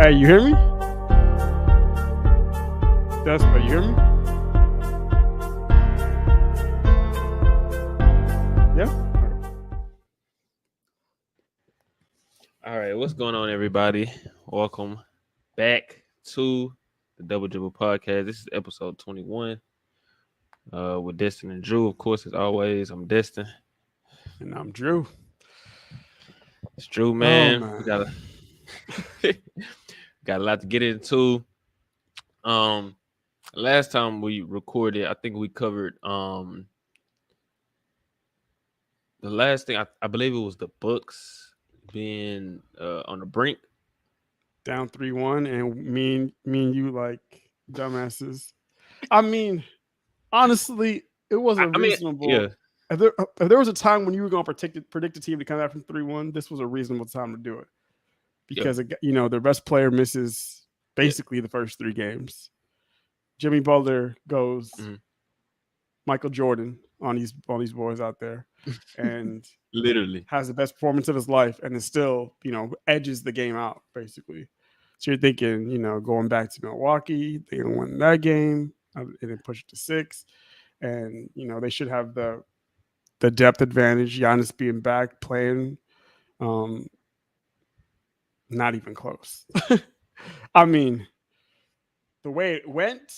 Hey, you hear me? Despa, you hear me? Yeah. All right, what's going on, everybody? Welcome back to the Double Dribble Podcast. This is episode 21 with Destin and Drew. Of course, as always, I'm Destin. And I'm Drew. It's Drew, Oh man. We man. got got a lot to get into. Um, Last time we recorded, I think we covered the last thing. I believe it was the Bucks being on the brink. Down 3-1 and me and you like dumbasses. I mean, honestly, it was a I mean, reasonable. yeah, If there was a time when you were going to predict a team to come out from 3-1, this was a reasonable time to do it yeah, because their best player misses yeah. basically the first 3 games. Jimmy Butler goes Mhm. Michael Jordan on these boys out there, and Literally, has the best performance of his life, and is still edges the game out basically. So you're thinking going back to Milwaukee, they're gonna win that game and then push it to 6, and they should have the depth advantage. Giannis being back playing, um, not even close. I mean, the way it went,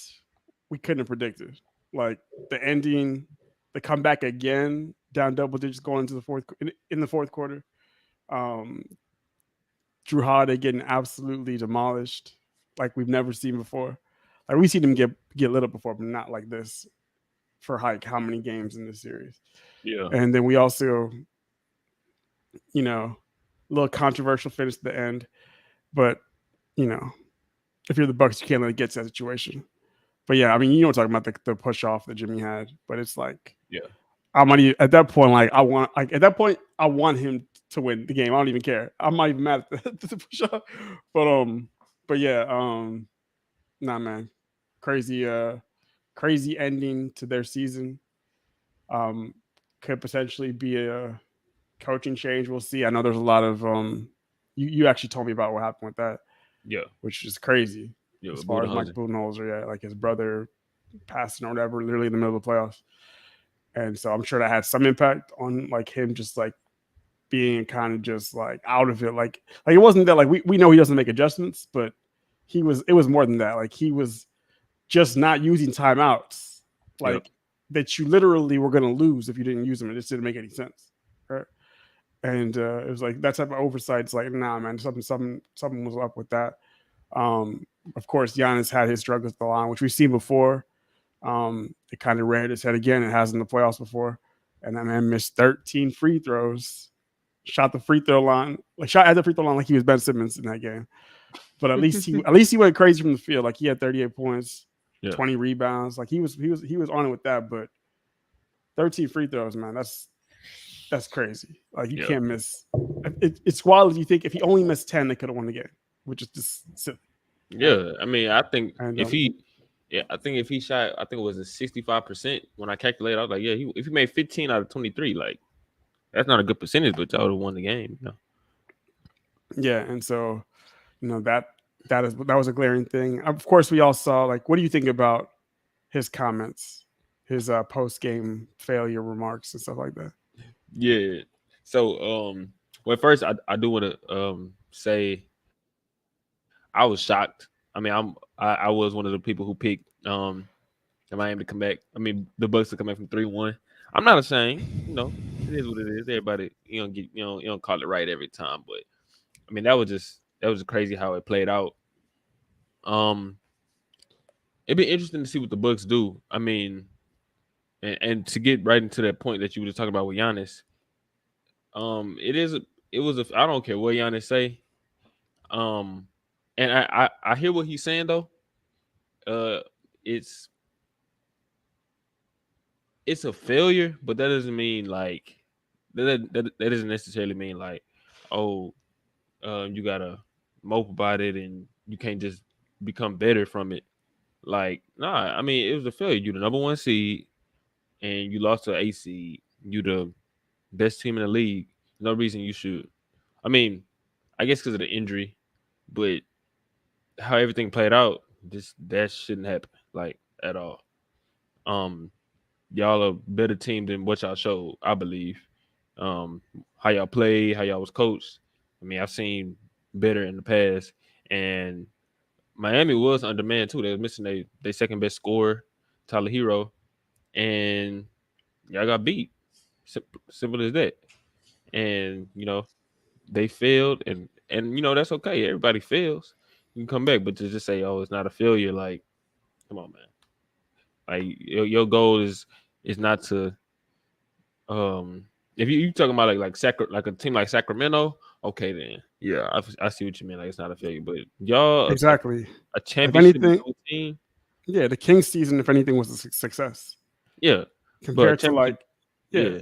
we couldn't have predicted. Like the ending, the comeback again, down double digits going into the in the fourth quarter. Um, Drew Holiday getting absolutely demolished, like we've never seen before. Like we've seen him get lit up before, but not like this for like how many games in this series. yeah, And then we also, a little controversial finish at the end, but you know, if you're the Bucks, you can't let it get to that situation. But yeah, I mean, talking about the push off that Jimmy had, but it's like yeah, I'm not even, at that point. At that point, I want him to win the game. I don't even care. I'm not even mad at the push off, but but yeah, nah, man, crazy, crazy ending to their season. Um, could potentially be a coaching change. We'll see. I know there's a lot of You actually told me about what happened with that, yeah, which is crazy yeah. as far as Mike Budenholzer. Budenholzer. Yeah, like his brother passing or whatever, literally in the middle of the playoffs. And so I'm sure that had some impact on like him just like being kind of just like out of it. Like it wasn't that like we know he doesn't make adjustments, but it was more than that. Like he was just not using timeouts. Yep. Like that you literally were gonna lose if you didn't use them. It just didn't make any sense. Right. And it was like that type of oversight. It's like, nah, man, something was up with that. Um, of course, Giannis had his struggles with the line, which we've seen before. It kind of reared its head again. It has in the playoffs before, and that man missed 13 free throws. Shot the free throw line, like shot at the free throw line like he was Ben Simmons in that game. But at least he went crazy from the field. Like he had 38 points, Yeah. 20 rebounds. Like he was on it with that. But 13 free throws, man, that's crazy. Like you Yeah. can't miss. It's wild if you think if he only missed 10, they could have won the game, which is just silly, right? Yeah. I mean, I think And if he, yeah, I think if he shot, I think it was a 65%. When I calculated, I was like, yeah, if he made 15 out of 23, like that's not a good percentage, but y'all would have won the game. yeah, and so that was a glaring thing. Of course, we all saw like, what do you think about his comments, his post game failure remarks and stuff like that? Yeah. So, well, first, I do want to say I was shocked. I mean, I was one of the people who picked the Miami to come back. I mean, the Bucks to come back from 3-1. I'm not ashamed. It is what it is. Everybody, you don't call it right every time, but I mean, that was crazy how it played out. Um, it'd be interesting to see what the Bucks do. I mean, and to get right into that point that you were just talking about with Giannis, it is it was a I don't care what Giannis say. Um, and I hear what he's saying though. Uh, it's it's a failure, but that doesn't mean like that doesn't necessarily mean like, oh, you gotta mope about it and you can't just become better from it. Like, nah, I mean, it was a failure. You the number one seed and you lost to a seed. You the best team in the league. No reason you should. I mean, I guess because of the injury, but how everything played out, this that shouldn't happen like at all. Um, y'all a better team than what y'all showed, I believe. Um, how y'all play, how y'all was coached. I mean, I've seen better in the past, and Miami was undermanned too. They was missing they second best scorer, Tyler Hero, and y'all got beat. Simple as that. And they failed, and that's okay. Everybody fails. You can come back, but to just say, "Oh, it's not a failure," like, come on, man. Like your goal is not to if you talking about like a team like Sacramento, okay then yeah, I see what you mean. Like it's not a failure, but y'all Exactly. a If championship anything, level team, yeah, the Kings season, if anything, was a success yeah, but a compared to championship, like, yeah, yeah,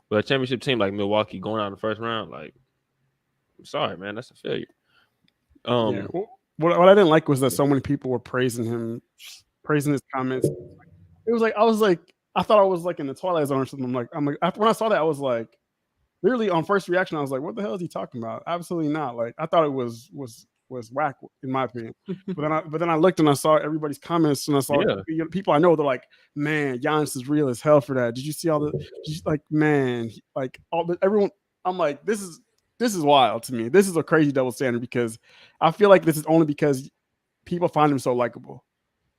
but a championship team like Milwaukee going out in the first round, like, I'm sorry, man, that's a failure. yeah. Um, What I didn't like was that so many people were praising him, praising his comments. It was like I was like I thought I was like in the Twilight Zone or something. I'm like after when I saw that I was like literally on first reaction I was like, what the hell is he talking about? Absolutely not. Like I thought it was whack in my opinion. But then I looked and I saw everybody's comments and I saw yeah, people I know. They're like, man, Giannis is real as hell for that. Did you see all the? Like, man, like all the everyone. I'm like, this is wild to me. This is a crazy double standard because I feel like this is only because people find him so likable.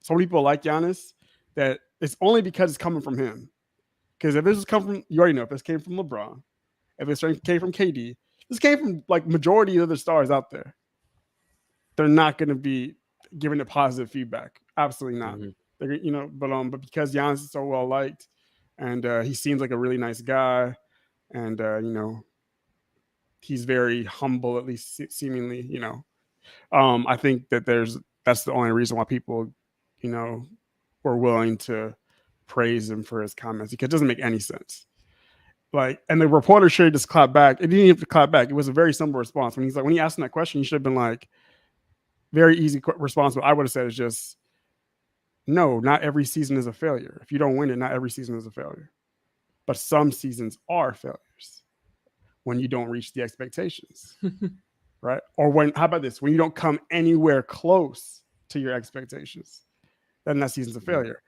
So many people like Giannis that it's only because it's coming from him. Because if this was come from, you already know, if this came from LeBron, if this came from KD, this came from like majority of the stars out there. They're not going to be giving it positive feedback. Absolutely not. hmm But because Giannis is so well liked, and he seems like a really nice guy, and he's very humble, at least seemingly. I think that's the only reason why people, you know, were willing to praise him for his comments because it doesn't make any sense. Like, and the reporter should have just clapped back. It didn't even have to clap back. It was a very simple response. When he asked him that question, he should have been like, very easy response. What I would have said is just, no, not every season is a failure. If you don't win it, not every season is a failure. But some seasons are failures when you don't reach the expectations, right? Or how about this? When you don't come anywhere close to your expectations, then that season's a failure.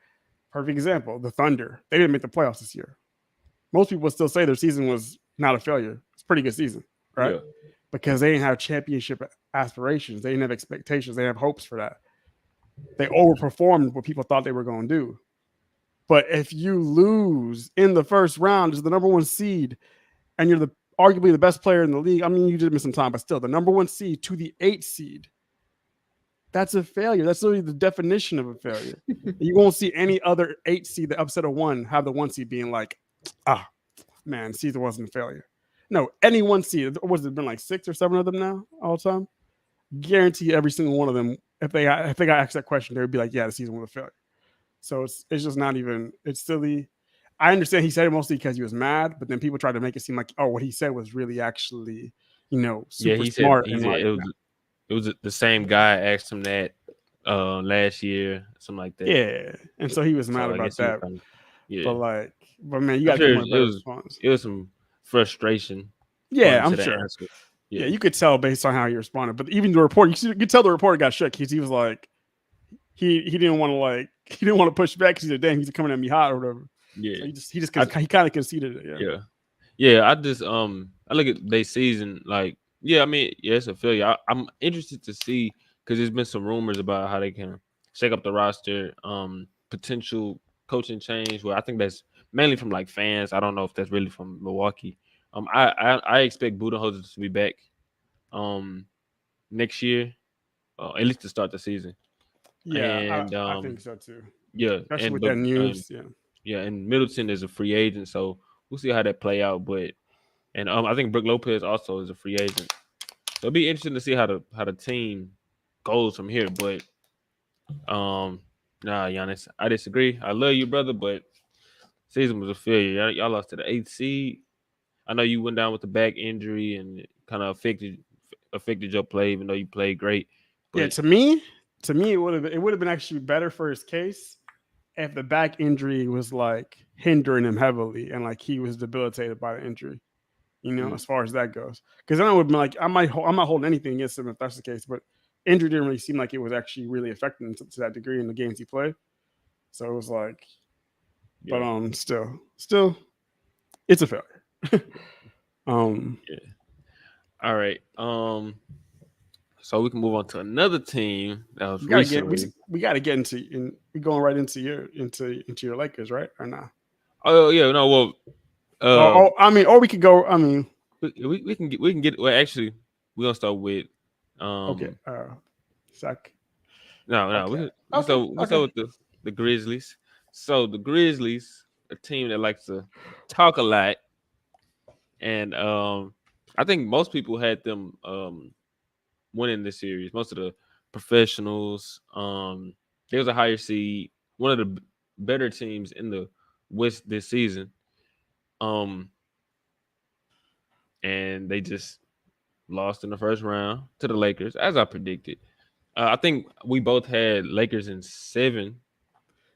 Perfect example, the Thunder. They didn't make the playoffs this year. Most people still say their season was not a failure. It's a pretty good season, right? yeah, Because they didn't have championship aspirations. They didn't have expectations. They didn't have hopes for that. They overperformed what people thought they were going to do. But if you lose in the first round as the number one seed and you're the arguably the best player in the league, I mean, you did miss some time, but still, the number one seed to the 8th seed, that's a failure. That's literally the definition of a failure. You won't see any other 8th seed that upset a one have the one seed being like, ah, man, season wasn't a failure. No, any one seed, what's it been like 6 or 7 of them now all the time? Guarantee every single one of them, if they got asked that question, they would be like, yeah, the season was a failure. So it's just not even. It's silly. I understand he said it mostly because he was mad, but then people tried to make it seem like, oh, what he said was really actually, yeah. super He said smart he and said like, it was the same guy asked him that last year, something like that. yeah. And so he was mad So I about guess he was that. kind of, yeah. But man, you I'm got to sure come it with a better was response. it was some frustration going Yeah, I'm into the sure. answer. Yeah, Yeah, you could tell based on how he responded. But even the report, you could tell the reporter got shook because he was like, he didn't want to he didn't want to push back because he said, damn, he's coming at me hot or whatever. yeah, So I he kind of conceded it. Yeah. yeah, yeah. I just I look at their season like, yeah. I mean, yeah, it's a failure. I'm interested to see because there's been some rumors about how they can shake up the roster, potential coaching change. Where I think that's mainly from like fans. I don't know if that's really from Milwaukee. I expect Budenholzer to be back um next year, at least to start the season. Yeah, And I think so too. yeah, Especially and with but that news. Yeah. yeah, and Middleton is a free agent, so we'll see how that play out. But and I think Brook Lopez also is a free agent, so it'll be interesting to see how the team goes from here. But um, nah, Giannis, I disagree. I love you, brother, but season was a failure. Y'all lost to the 8th seed. I know you went down with the back injury and it kind of affected your play, even though you played great. Yeah, But it would have been actually better for his case if the back injury was like hindering him heavily and like he was debilitated by the injury. mm, As far as that goes, because then I would be like, I'm not holding anything against him if that's the case. But injury didn't really seem like it was actually really affecting him to that degree in the games he played. So it was like, but Yeah, still, it's a failure. um, yeah. All right. So we can move on to another team that was we gotta get recently. we gotta get we going right into your Lakers, right or not? Oh yeah, no. Well, I mean, or we could go. I mean, we can get. Well, actually, we're gonna start with. okay, Um, Zach. no. Okay, We can start okay. with the Grizzlies. So the Grizzlies, a team that likes to talk a lot, and I think most people had them winning this series. Most of the professionals, there was a higher seed, one of the better teams in the West this season. Um, and they just lost in the first round to the Lakers, as I predicted. I think we both had Lakers in 7,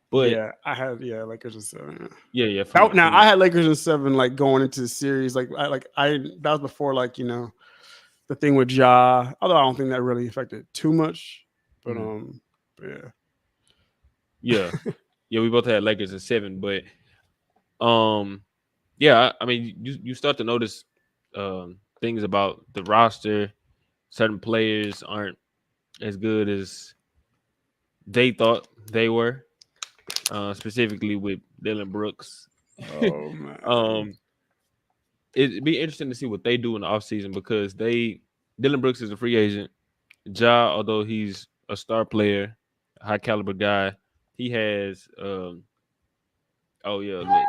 but Yeah, I had Lakers in 7. yeah, Now from I had Lakers in 7, like going into the series. I that was before the thing with Ja. Although I don't think that really affected too much, but mhm. yeah, Yeah, yeah, we both had Lakers in 7, but um, yeah, I mean, you start to notice things about the roster. Certain players aren't as good as they thought they were, specifically with Dylan Brooks. oh man, um, it'd be interesting to see what they do in the offseason because Dylan Brooks is a free agent. Ja, although he's a star player, high caliber guy, he has oh yeah, look.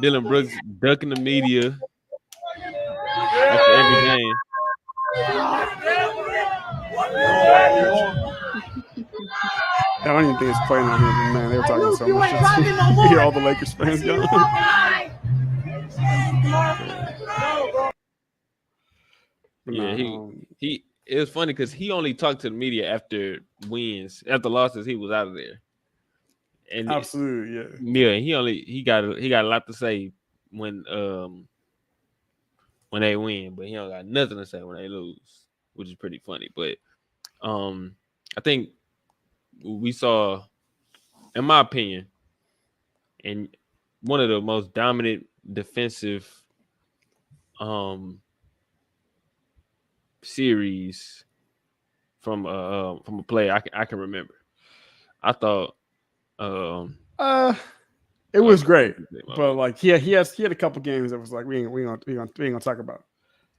Dylan Brooks ducking the media after every game. I don't even think it's playing on here, but man, they were talking so much shit to me. You hear all the Lakers fans yelling. But Yeah, no, he it was funny because he only talked to the media after wins. After losses, he was out of there. And absolutely, yeah. yeah, he got a lot to say when when they win, but he don't got nothing to say when they lose, which is pretty funny. But I think we saw, in my opinion, and one of the most dominant defensive um series from a player I can remember. I thought um Uh, it was let great, me think about but it. like he had a couple games that was like we ain't gonna talk about.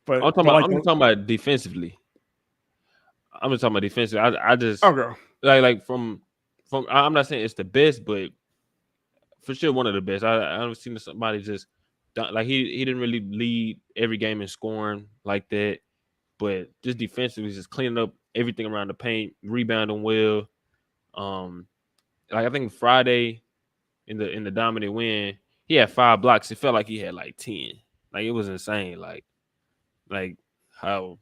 But like I'm just talking about defensively. I'm just talking about defensively. I just okay, like I'm not saying it's the best, but for sure one of the best. I haven't seen somebody just like he didn't really lead every game in scoring like that, but just defensively, just cleaning up everything around the paint, rebounding well. Um, like I think Friday in the dominant win, he had 5 blocks. It felt like he had like 10. Like it was insane. Like how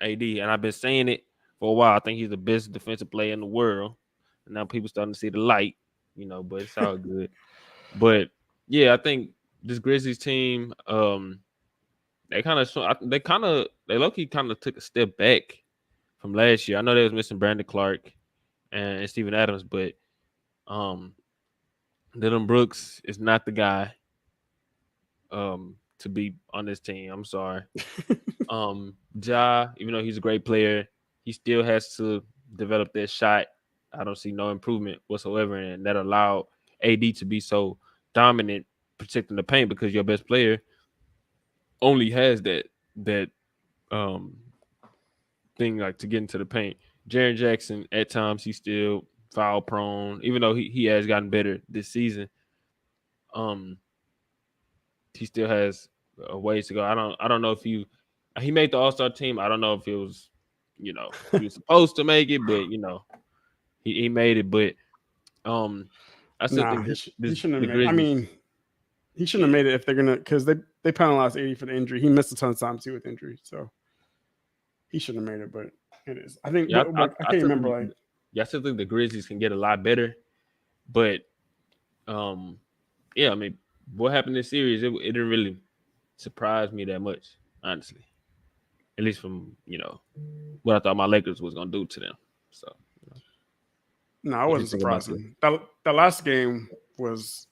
AD, and I've been saying it for a while. I think he's the best defensive player in the world. And now people starting to see the light, but it's all good. But yeah, I think this Grizzlies team, they low key kind of took a step back from last year. I know they was missing Brandon Clark and Steven Adams, but um, Dylan Brooks is not the guy to be on this team. I'm sorry. Ja, even though he's a great player, he still has to develop that shot. I don't see no improvement whatsoever, and that allowed AD to be so dominant protecting the paint because your best player only has that um thing like to get into the paint. Jaren Jackson at times he's still foul prone, even though he has gotten better this season. Um, he still has a ways to go. I don't know if he made the All Star team. I don't know if it was he was supposed to make it, but he made it. But um, I still nah, think that he this shouldn't have the made. I Grizzlies. mean, he shouldn't have Yeah, made it if they're gonna because they penalized 80 for the injury. He missed a ton of time too with injury, so he shouldn't have made it. But it is. I think, yeah, but I I can't still remember think like yeah, I still think the Grizzlies can get a lot better. But um, yeah, I mean what happened in this series, it didn't really surprise me that much, honestly. At least from what I thought my Lakers was gonna do to them. So, No, it what you wasn't think about this? surprising. The last game was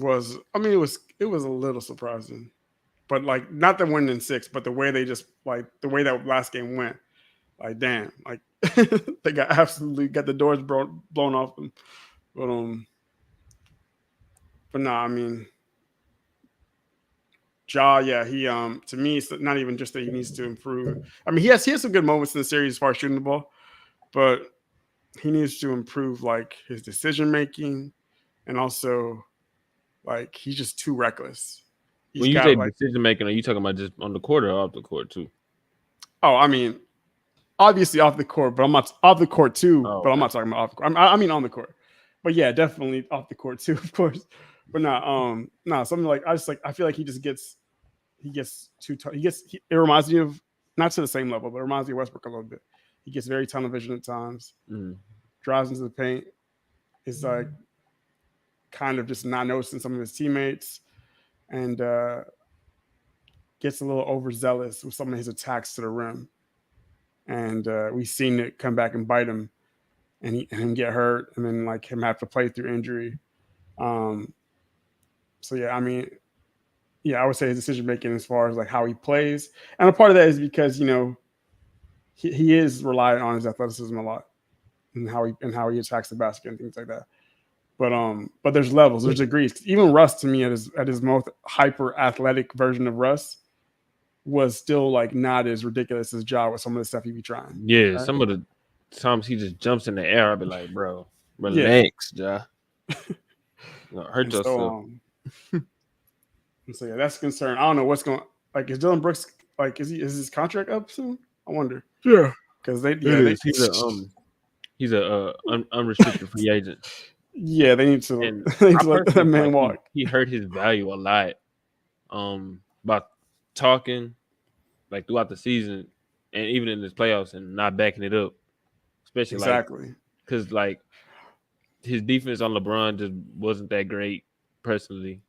I mean it was a little surprising, but like not the win in six, but the way they just like the way that last game went. Like damn, like they got absolutely got the doors blown off them. But but no, I mean Ja, yeah, he to me it's not even just that he needs to improve. I mean he has some good moments in the series as far as shooting the ball, but he needs to improve like his decision making and also like he's just too reckless. He's When you say got like decision making, are you talking about just on the court or off the court too? oh I mean obviously off the court, but I'm not off the court too. Oh, But I'm okay. not talking about off the court. I mean on the court. But yeah, definitely off the court too, of course. But not no something like I just like I feel like he gets too it reminds me of not to the same level, but it reminds me of Westbrook a little bit. He gets very tunnel vision at times, Mm. drives into the paint, is like kind of just not noticing some of his teammates, and gets a little overzealous with some of his attacks to the rim. And we've seen it come back and bite him and him get hurt and then like him have to play through injury. Um, so yeah, I mean, yeah, I would say his decision making as far as like how he plays, and a part of that is because he is reliant on his athleticism a lot and how he attacks the basket and things like that. But there's levels, there's degrees. Even Russ to me at his most hyper athletic version of Russ was still like not as ridiculous as Ja with some of the stuff he be trying. Yeah, Right? some of the times he just jumps in the air, I'll be like, bro, Yeah. relax, Ja. Hurt And so yourself. yeah, that's a concern. I don't know what's going like is Dylan Brooks like is his contract up soon? I wonder. Yeah, Because they it yeah, they is. He's a unrestricted free agent, yeah, they need to and they need I to let that personally feel man like he walk. he hurt his value a lot. By talking like throughout the season and even in this playoffs and not backing it up, especially like Exactly. because like his defense on LeBron just wasn't that great personally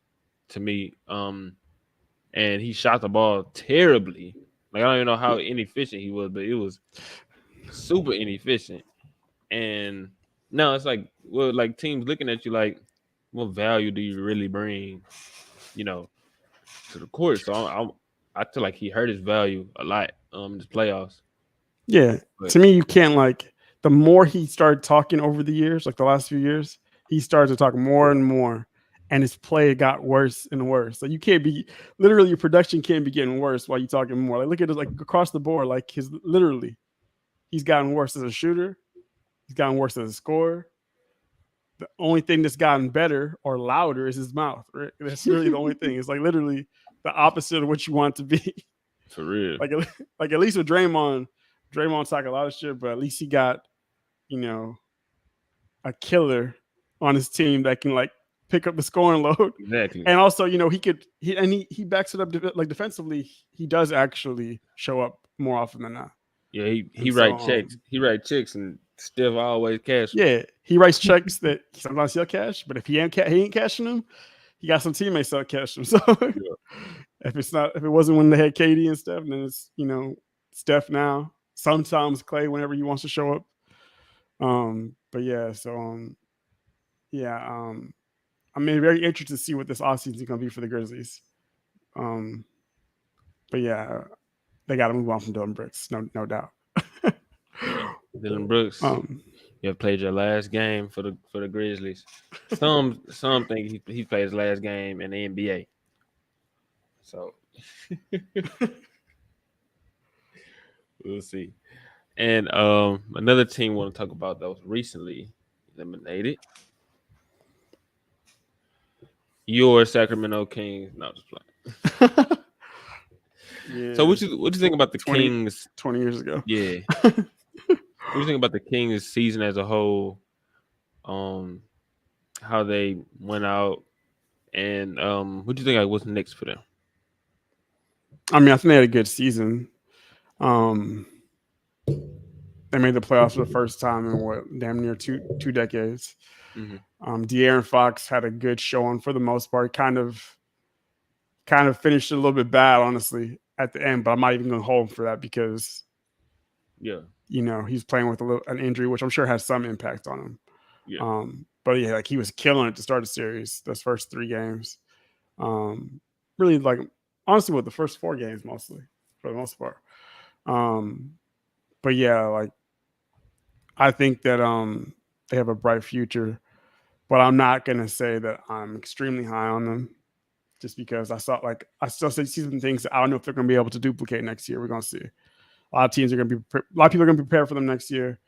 to me. And he shot the ball terribly. Like I don't even know how inefficient he was, but it was super inefficient. And now it's like, well, like teams looking at you like, what value do you really bring, you know, to the court? So I feel like he hurt his value a lot in this playoffs. Yeah. But To me, you can't like the more he started talking over the years, like the last few years, he started to talk more and more, and his play got worse and worse. Like you can't be literally your production can't be getting worse while you talking more. Like look at it like across the board, like his literally he's gotten worse as a shooter, he's gotten worse as a scorer. The only thing that's gotten better or louder is his mouth. Right? That's really the only thing. It's like literally the opposite of what you want to be. for real, like like at least with Draymond talk a lot of shit, but at least he got you know a killer on his team that can like pick up the scoring load, exactly. and also he backs it up like defensively. He does actually show up more often than not, Yeah, he and so write checks. He write checks and Steph always cash them. yeah, he writes checks that sometimes he'll cash, but if he ain't cashing them, he got some teammates that cash them. So Yeah, if it wasn't when they had KD and stuff, then it's Steph now. Sometimes Clay whenever he wants to show up. But yeah, so yeah, I'm very interested to see what this offseason is gonna be for the Grizzlies. Um, but yeah, they got to move on from Dylan Brooks, no doubt. yeah. Dylan Brooks, um, you have played your last game for the Grizzlies. Some think he played his last game in the NBA. So we'll see. And another team we want to talk about that was recently eliminated. Your Sacramento Kings. No, just playing. So yeah, what you think about the 20, Kings? 20 years ago. Yeah. What do you think about the Kings season as a whole? Um, how they went out, and what do you think like what's next for them? I mean, I think they had a good season. Um, They made the playoffs for the first time in what damn near two decades. Hmm. De'Aaron Fox had a good showing for the most part. Kind of finished it a little bit bad, honestly, at the end. But I'm not even going to hold him for that because Yeah, he's playing with an injury, which I'm sure has some impact on him. yeah, But yeah, like he was killing it to start the series. Those first 3 games, really like honestly, with the first 4 games mostly for the most part. Um, but yeah, like I think that they have a bright future, but I'm not gonna say that I'm extremely high on them just because I still see some things that I don't know if they're gonna be able to duplicate next year. We're gonna see. A lot of teams are gonna be a lot of people are gonna be prepared for them next year.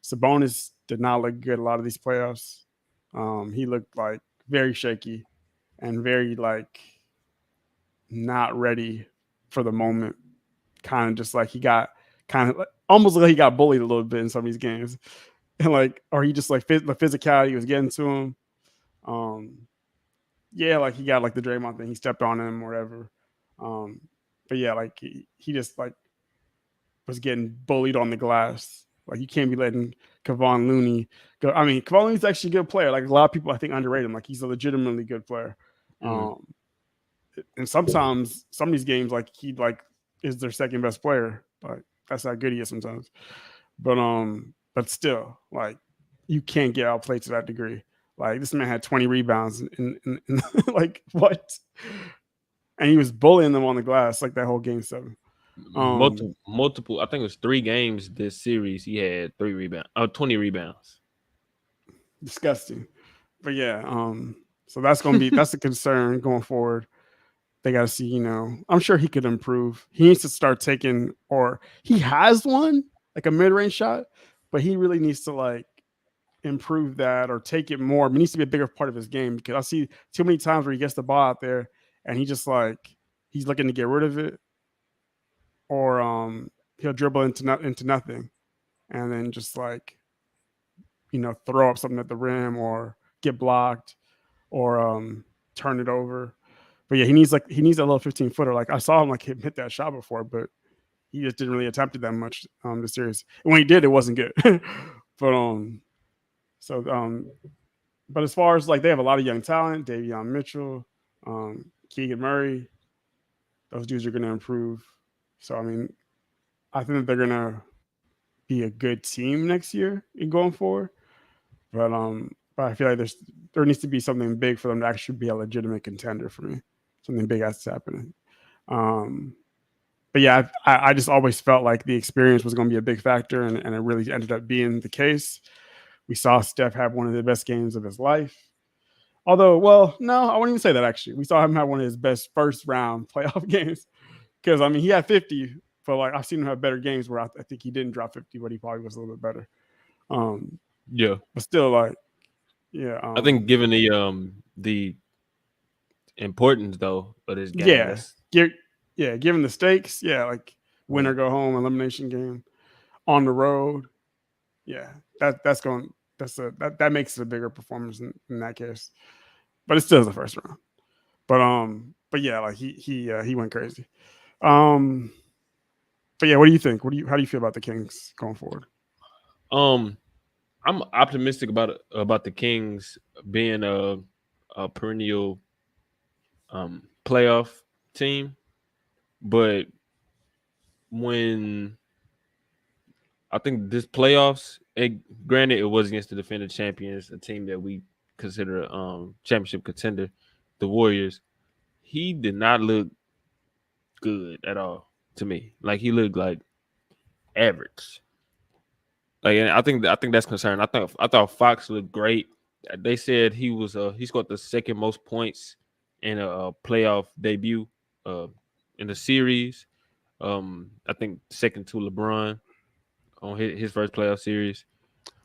Sabonis did not look good a lot of these playoffs. He looked like very shaky and very like not ready for the moment. Kind of just like he got kind of almost like he got bullied a little bit in some of these games, and like or he just like the physicality was getting to him. Um, yeah, like he got like the Draymond thing. He stepped on him or whatever. Um, but yeah, like he just like was getting bullied on the glass. Like you can't be letting Kevon Looney go. I mean, Kevon Looney's actually a good player. Like a lot of people, I think underrate him. Like he's a legitimately good player. hmm, Um, and sometimes some of these games, like he like is their second best player. Like that's how good he is sometimes. But still, like you can't get outplayed to that degree. Like this man had 20 rebounds in like what? And he was bullying them on the glass like that whole game 7. multiple, Um, multiple. I think it was 3 games this series. He had 3 rebounds, 20 rebounds. disgusting. But yeah, so that's a concern going forward. They got to see, I'm sure he could improve. He needs to start taking, or he has one, like a mid range shot, but he really needs to like improve that or take it more. It needs to be a bigger part of his game because I see too many times where he gets the ball out there and he just like he's looking to get rid of it, or he'll dribble into nothing and then just like throw up something at the rim or get blocked or turn it over. But yeah, he needs a little 15-footer. Like I saw him like hit that shot before, but he just didn't really attempt it that much this series. And when he did, it wasn't good. but so but as far as like they have a lot of young talent, Davion Mitchell, Keegan Murray, those dudes are going to improve. So I mean, I think that they're going to be a good team next year in going forward. But I feel like there needs to be something big for them to actually be a legitimate contender for me. Something big has to happen. Um, but yeah, I just always felt like the experience was going to be a big factor, and it really ended up being the case. We saw Steph have one of the best games of his life. Although, well, no, I wouldn't even say that actually. We saw him have one of his best first round playoff games because, I mean, he had 50, but like I've seen him have better games where I think he didn't drop 50, but he probably was a little bit better. Um, Yeah, but still, like, yeah, I think given the importance though of this game, yeah, that's yeah, given the stakes, yeah, like win or yeah, go home elimination game on the road, yeah, that's going that makes it a bigger performance in that case. But it still is the first round. But yeah, like he went crazy. Um, but yeah, what do you think? How do you feel about the Kings going forward? um I'm optimistic about the Kings being a perennial playoff team, but when I think this playoffs, granted it was against the defending champions, a team that we consider championship contender, the Warriors. He did not look good at all to me. Like he looked like average. Like and I think that's concerning. I thought Fox looked great. They said he scored the second most points in a playoff debut uh in the series. I think second to LeBron on his first playoff series.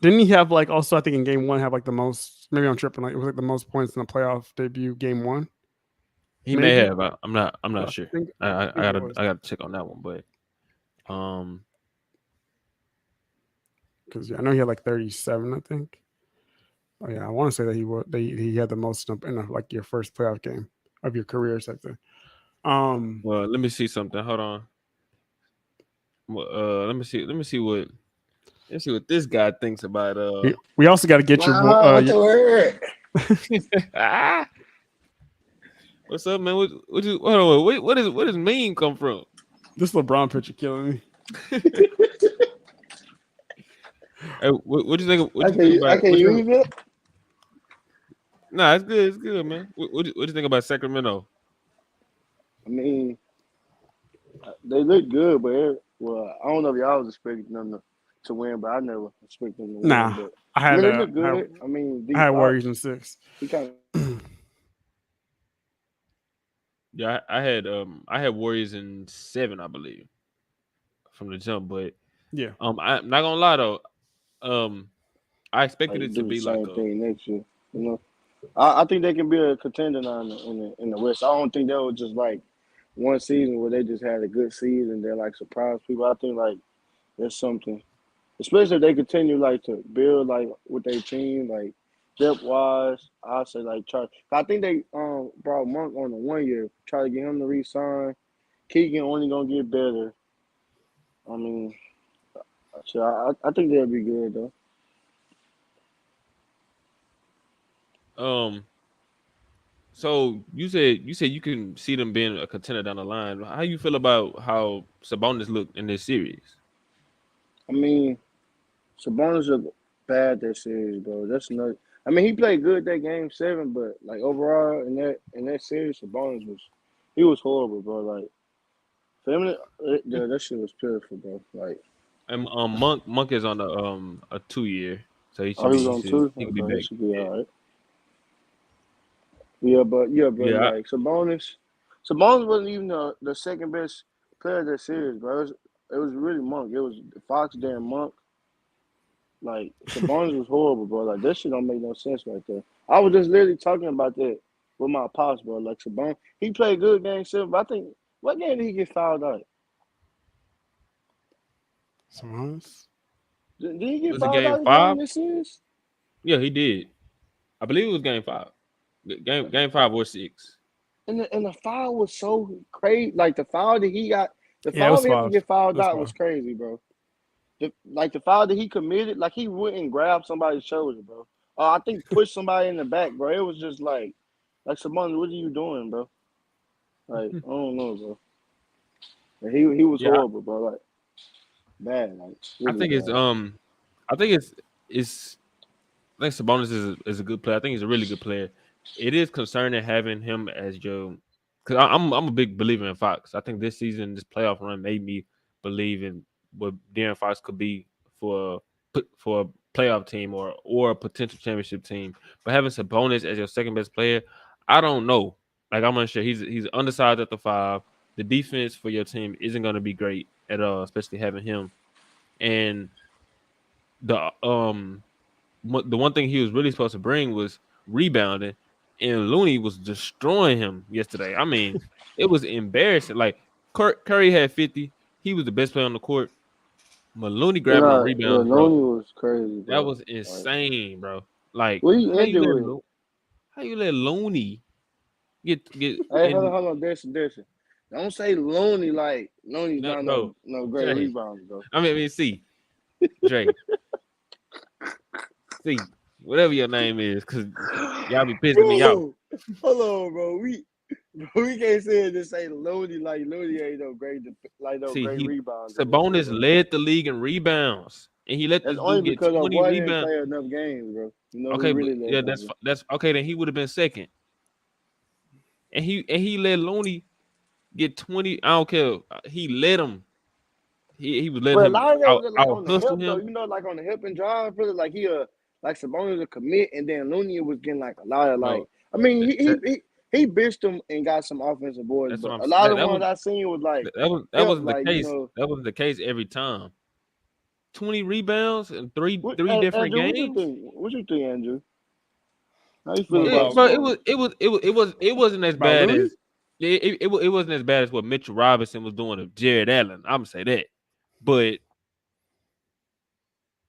Didn't he have like also I think in game 1 have like the most maybe I'm tripping like it was like the most points in the playoff debut game 1 He may maybe have. I'm not I sure. think I, I, I I think it gotta was I gotta check on that one. But because yeah, I know he had like 37 I think. Oh yeah, I want to say that he had the most in like your first playoff game of your career or something. Um, well, let me see something. Hold on. Let me see. Let me see what. Let's see what this guy thinks about We also got to get What the word? ah, what's up, man? What you hold on, what does meme come from? this LeBron picture killing me. Hey, what you think? What I you think can I about? can What you? use it. Nah, it's good. It's good, man. What you think about Sacramento? I mean, they look good, but well, I don't know if y'all was expecting them to win, but I never expected them to win. Nah, But I I had mean, they uh, look I had, good. I mean, I D had Box, Warriors in 6. he kind of Yeah, I had Warriors in 7, I believe, from the jump. But Yeah, I'm not gonna lie though. Um, I expected like it to do the be like same a thing next year. You know, I think they can be a contender now in the West. I don't think that was just like one season where they just had a good season and they like surprise people. I think like there's something, especially if they continue like to build like with their team like depth wise. I say like try. I think they brought Monk on the 1 year, try to get him to resign. Keegan only gonna get better. I mean, so I think they'll be good though. um. So you said you can see them being a contender down the line. How you feel about how Sabonis looked in this series? I mean, Sabonis look bad that series, bro. That's not. I mean, he played good that game 7, but like overall in that series, Sabonis was he was horrible, bro. Like for him, that shit was pitiful, bro. Like And Monk is on a 2 year, so oh, he was on two. he could be Okay, he back. should be Yeah, all right. Yeah, but yeah. like Sabonis wasn't even the second best player of that series, bro. It was really Monk. It was Fox, then Monk. Like Sabonis was horrible, bro. Like that shit don't make no sense right there. I was just literally talking about that with my pops, bro. Like Sabonis, he played good game 7, but I think what game did he get fouled out? Sabonis. Did he get Was it fouled game out again in five? this series? Yeah, he did. I believe it was game 5. Game 5 or 6. And the foul was so crazy. Like the foul that he got, the Yeah, it foul was for him to 5. get It fouled was out 5. was crazy, bro. The foul that he committed, like he went and grabbed somebody's shoulder, bro. I think pushed somebody in the back, bro. It was just like Sabonis, what are you doing, bro? Like I don't know, bro. He was Yeah, horrible, bro. Like bad, like I really think it's bad. I think it's I think Sabonis is a good player. I think he's a really good player. It is concerning having him as your because I'm a big believer in Fox. I think this season, this playoff run made me believe in what De'Aaron Fox could be for for a playoff team or a potential championship team. But having Sabonis as your second best player, I don't know. Like I'm unsure. He's undersized at the 5. The defense for your team isn't going to be great at all, especially having him. And the the one thing he was really supposed to bring was rebounding, and Looney was destroying him yesterday. I mean, it was embarrassing. Like Curry had 50, he was the best player on the court. But Looney You grabbing them know, yeah, rebounds, bro, Looney was crazy, that bro. was Like insane, bro. Like what he ended with? how you let Looney get Hey, hold on, in, hold on, Dixon. Don't say Looney like Looney's no, not no bro, no great Jay. rebounder, bro. I mean, see, Dre, see, whatever your name is, cause y'all be pissing me off. Bro, hold on, bro. We can't say it just say Looney like Looney ain't no great like no See, great he rebounder this year, Sabonis bro. led the league in rebounds, and he let That's this only dude get because our 20 boy didn't rebounds. play enough games, bro. You know who Okay, but really led yeah, the league? that's okay. Then he would have been second, and he let Looney get 20. I don't care. He let him. He was letting But a him lot of that was like out on the hustle help though. him. You know, like on the help and drive, brother. Like like Sabonis would commit, and then Looney was getting like a lot of No, like. I mean, that, he he that he, he bitched him and got some offensive boards, that's what but I'm a saying. lot of the ones I seen was like That help, wasn't the like you case. know. That wasn't the case every time. 20 rebounds in What, three different Andrew? What you games. think? What you think, Andrew? How you feel What about about Bro, Sabonis? it wasn't as bad Looney? as it wasn't as bad as what Mitchell Robinson was doing to Jared Allen. I'm gonna say that, but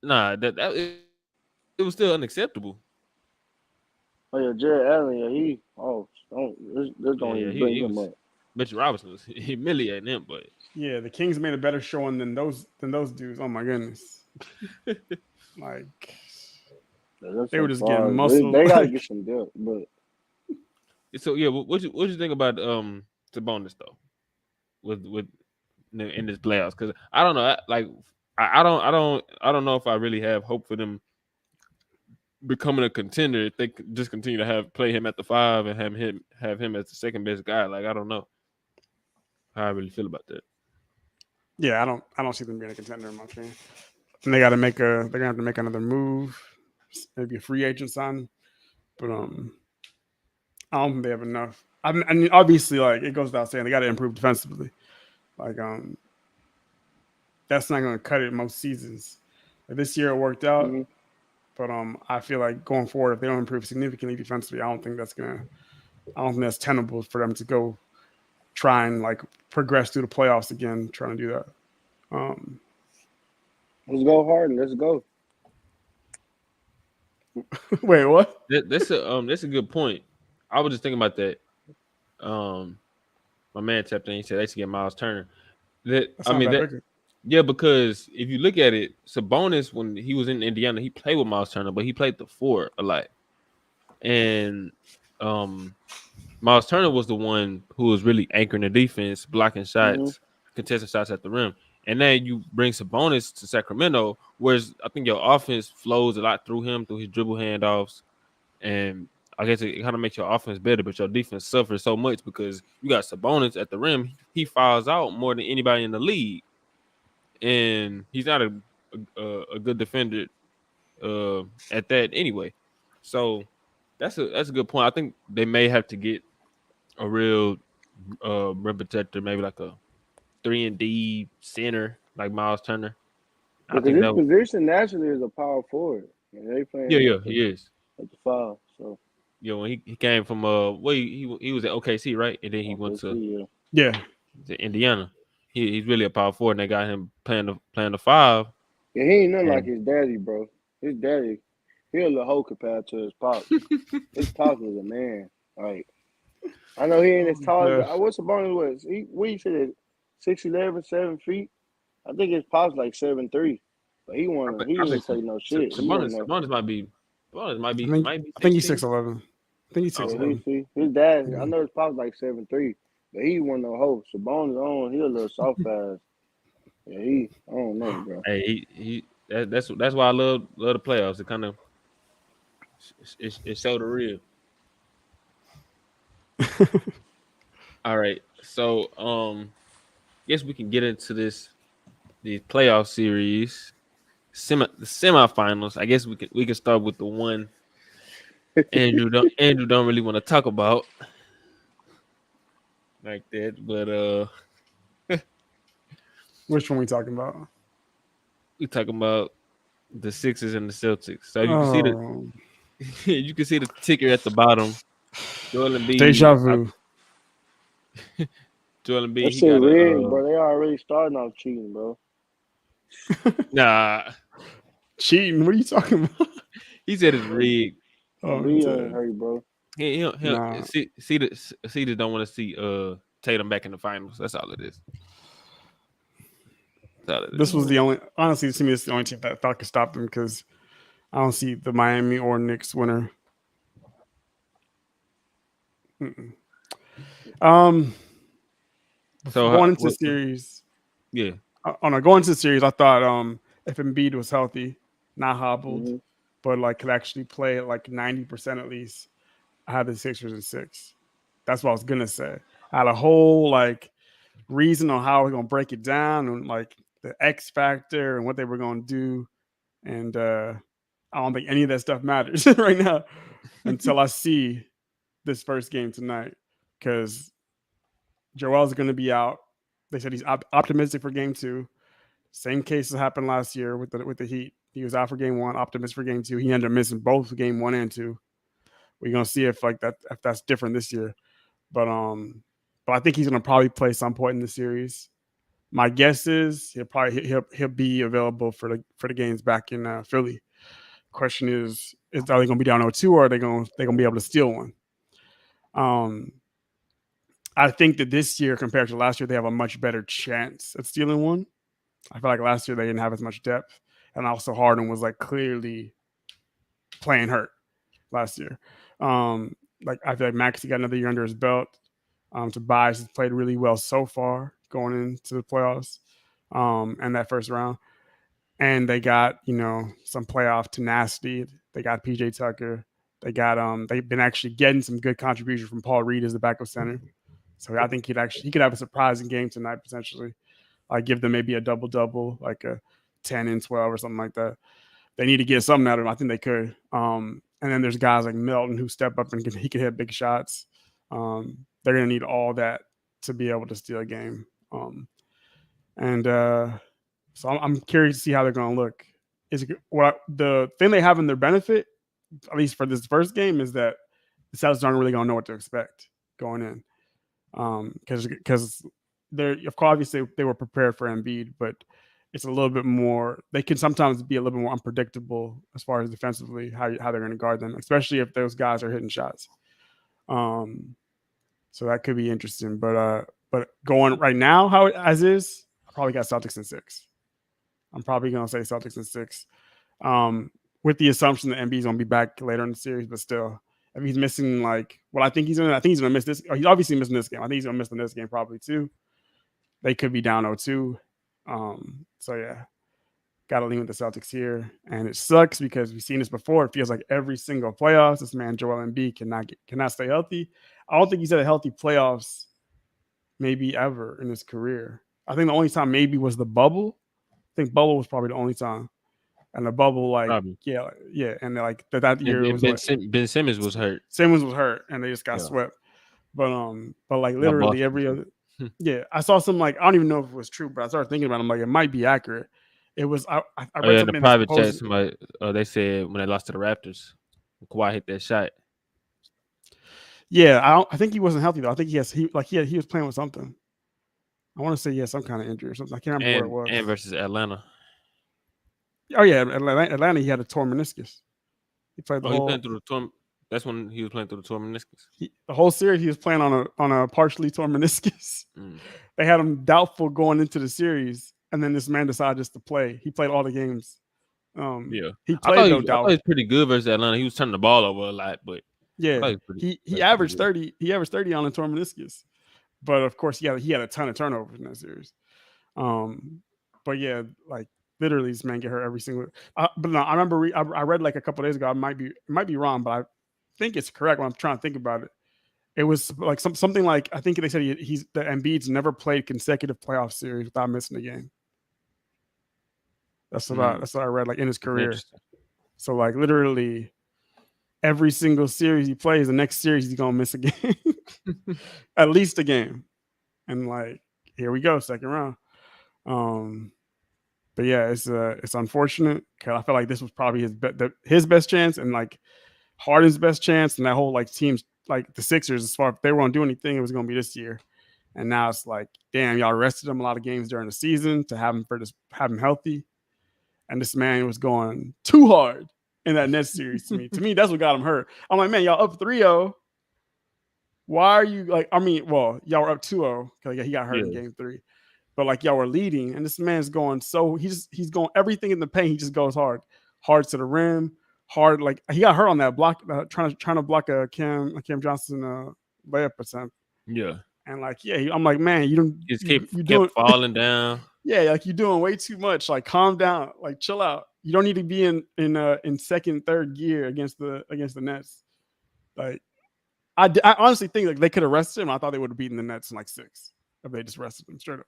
nah, that it was still unacceptable. Oh yeah, Jared Allen. Yeah, this Yeah, don't yeah, even bring he him was up. Mitchell Robinson was humiliating him, but Yeah, the Kings made a better showing than those dudes. Oh my goodness. Like That's they were so just getting far. muscle. They got to Like get some depth, but So yeah, what you think about Sabonis though with in this playoffs? Because I don't know, I don't know if I really have hope for them becoming a contender if they just continue to play him at the 5 and have him as the second best guy. Like I don't know how I really feel about that. yeah, I don't see them being a contender in my opinion. And they got to make a they're gonna have to make another move, maybe a free agent sign. But I don't think they have enough. I mean, obviously, like it goes without saying, they got to improve defensively. Like that's not going to cut it most seasons. Like, this year it worked out, mm-hmm. but I feel like going forward, if they don't improve significantly defensively, I don't think that's tenable for them to go try and like progress through the playoffs again, trying to do that. Um, Let's go hard and let's go. wait, what? That's a good point. I was just thinking about that. Um, my man tapped in. He said they should get Miles Turner. That That's I not a mean bad that pick. Yeah, because if you look at it, Sabonis when he was in Indiana, he played with Miles Turner, but he played the 4 a lot. And um Miles Turner was the one who was really anchoring the defense, blocking Mm-hmm. shots, contesting shots at the rim. And then you bring Sabonis to Sacramento, whereas I think your offense flows a lot through him, through his dribble handoffs. And I guess it kind of makes your offense better, but your defense suffers so much because you got Sabonis at the rim. He fouls out more than anybody in the league. And he's not a good defender at that anyway. So that's a good point. I think they may have to get a real rim protector, maybe like a 3-and-D center like Miles Turner. I Because think his that position naturally is a power forward, and they yeah, playing yeah, he is. at the 5. So When he came from well he was at OKC, right? And then he went okay, see, yeah, Yeah, to Indiana. He's really a power forward and they got him playing the 5. yeah, he ain't nothing like And his daddy, bro. His daddy, he a little hoe compared to his pops. His pops was a man. Like I know he ain't as tall as yeah. what's the bonus was. He what you said it 6'11", 7 feet. I think his pops like 7'3". But he I think ain't say no shit. He wasn't no Sabonis might I be think might be I think he's 6'10". 6'11". I think he's Oh, six yeah, okay. he eleven. see his dad. I Yeah. know his pops like 7'3", but he wasn't no hoe. Sabonis on, he a little soft ass. Yeah, I don't know, bro. Hey, that's why I love the playoffs. It kind of it showed the real. All right, so guess we can get into these playoff series, the semifinals. I guess we can start with the one Andrew don't really want to talk about like that, but Which one we talking about? we talking about the Sixers and the Celtics. So you can see the Oh, you can see the ticker at the bottom. Joel Embiid, deja vu. Joel Embiid, That he shit got a rigged, bro. They already starting off cheating, bro. nah. Cheating? What are you talking about? He said it's And rigged. Oh, B ain't dead. hurt, bro. He Nah. see just don't want to see Tatum back in the finals. That's all it is. That's all it This is. was the only. Honestly, to me, it's the only team that I thought could stop them because I don't see the Miami or Knicks winner. Mm-mm. Um, So going into the what? series, Yeah. going into the series, I thought if Embiid was healthy, not hobbled, Mm-hmm. but like could actually play at like 90% at least, I had the Sixers in 6. That's what I was gonna say. I had a whole like reason on how we're gonna break it down and like the X factor and what they were gonna do, and I don't think any of that stuff matters right now until I see this first game tonight because Joel's going to be out. They said he's optimistic for game 2. Same case that happened last year with the Heat. He was out for game 1, optimistic for game 2. He ended up missing both game 1 and 2. We're gonna see if that's different this year. But I think he's gonna probably play some point in the series. My guess is he'll be available for the games back in Philly. Question is are they gonna be down 0-2 or are they gonna be able to steal one? Um, I think that this year compared to last year, they have a much better chance at stealing one. I feel like last year they didn't have as much depth, and also Harden was like clearly playing hurt last year. Like I feel like Maxey got another year under his belt. Tobias has played really well so far going into the playoffs and that first round. And they got some playoff tenacity. They got PJ Tucker. They've been actually getting some good contribution from Paul Reed as the backup center. So I think he could have a surprising game tonight potentially. I give them maybe a double double, like a 10 and 12 or something like that. They need to get something out of him. I think they could. And then there's guys like Melton who step up and he can hit big shots. They're gonna need all that to be able to steal a game. And So I'm curious to see how they're gonna look. The thing they have in their benefit, at least for this first game, is that the Celtics aren't really gonna know what to expect going in. Because they're of course obviously they were prepared for Embiid, but it's a little bit more. They can sometimes be a little bit more unpredictable as far as defensively how they're going to guard them, especially if those guys are hitting shots. So that could be interesting. But going right now, how it as is, I probably got Celtics in 6. I'm probably going to say Celtics in 6, with the assumption that Embiid's going to be back later in the series. But still, if he's missing like what I think he's going to miss this. He's obviously missing this game. I think he's going to miss the next game probably too. They could be down 0-2. So yeah, got to lean with the Celtics here, and it sucks because we've seen this before. It feels like every single playoffs, this man Joel Embiid cannot stay healthy. I don't think he's had a healthy playoffs maybe ever in his career. I think the only time maybe was the bubble. I think bubble was probably the only time, and the bubble Probably. yeah, and like that year it And was like Ben Simmons was hurt. Simmons was hurt, and they just got Yeah. swept. But like Got literally Boston every too. other. Yeah, I saw some like I don't even know if it was true, but I started thinking about it. I'm like, it might be accurate. It was I Oh read yeah, in the something that private chat, supposed. somebody they said when they lost to the Raptors, Kawhi hit that shot. Yeah, I think he wasn't healthy though. I think he was playing with something. I want to say he had some kind of injury or something. I can't remember what it And was. versus Atlanta. Oh yeah, Atlanta. He had a torn meniscus. He played the Oh, he playing whole through the torn. That's when he was playing through the torn meniscus. the whole series. He was playing on a partially torn meniscus. Mm. They had him doubtful going into the series, and then this man decided just to play. He played all the games. Yeah, He played though I thought he doubtful. was pretty good versus Atlanta. He was turning the ball over a lot, but I thought Yeah, he was he pretty averaged good. 30. He averaged 30 on a torn meniscus, but of course he had a ton of turnovers in that series. But yeah, like literally, this man get hurt every single. But no, I remember I read like a couple days ago. It might be wrong, but I think it's correct when I'm trying to think about it. It was like something like I think they said he's the Embiid's never played consecutive playoff series without missing a game. That's what I read like in his That's career. interesting. So like literally every single series he plays, the next series he's gonna miss a game, at least a game. And like here we go, second round. Um, but yeah, it's unfortunate because I feel like this was probably his best chance and like Harden's best chance, and that whole like teams like the Sixers, as far if they were gonna do anything, it was gonna be this year. And now it's like, damn, y'all rested him a lot of games during the season to have him healthy. And this man was going too hard in that Nets series to me. To me, that's what got him hurt. I'm like, man, y'all up 3-0. Why are you like, I mean, well, y'all were up 2-0 because he got hurt in Yeah, game 3. But like y'all were leading, and this man's going so he's going everything in the paint. He just goes hard to the rim, hard like he got hurt on that block, trying to block a Cam Johnson layup attempt. yeah. And like I'm like, man, you don't He just you kept doing falling down. yeah, like you're doing way too much. Like calm down, like chill out. You don't need to be in second, third gear against the Nets. Like I honestly think like they could have rested him. I thought they would have beaten the Nets in like 6 if they just rested him straight up.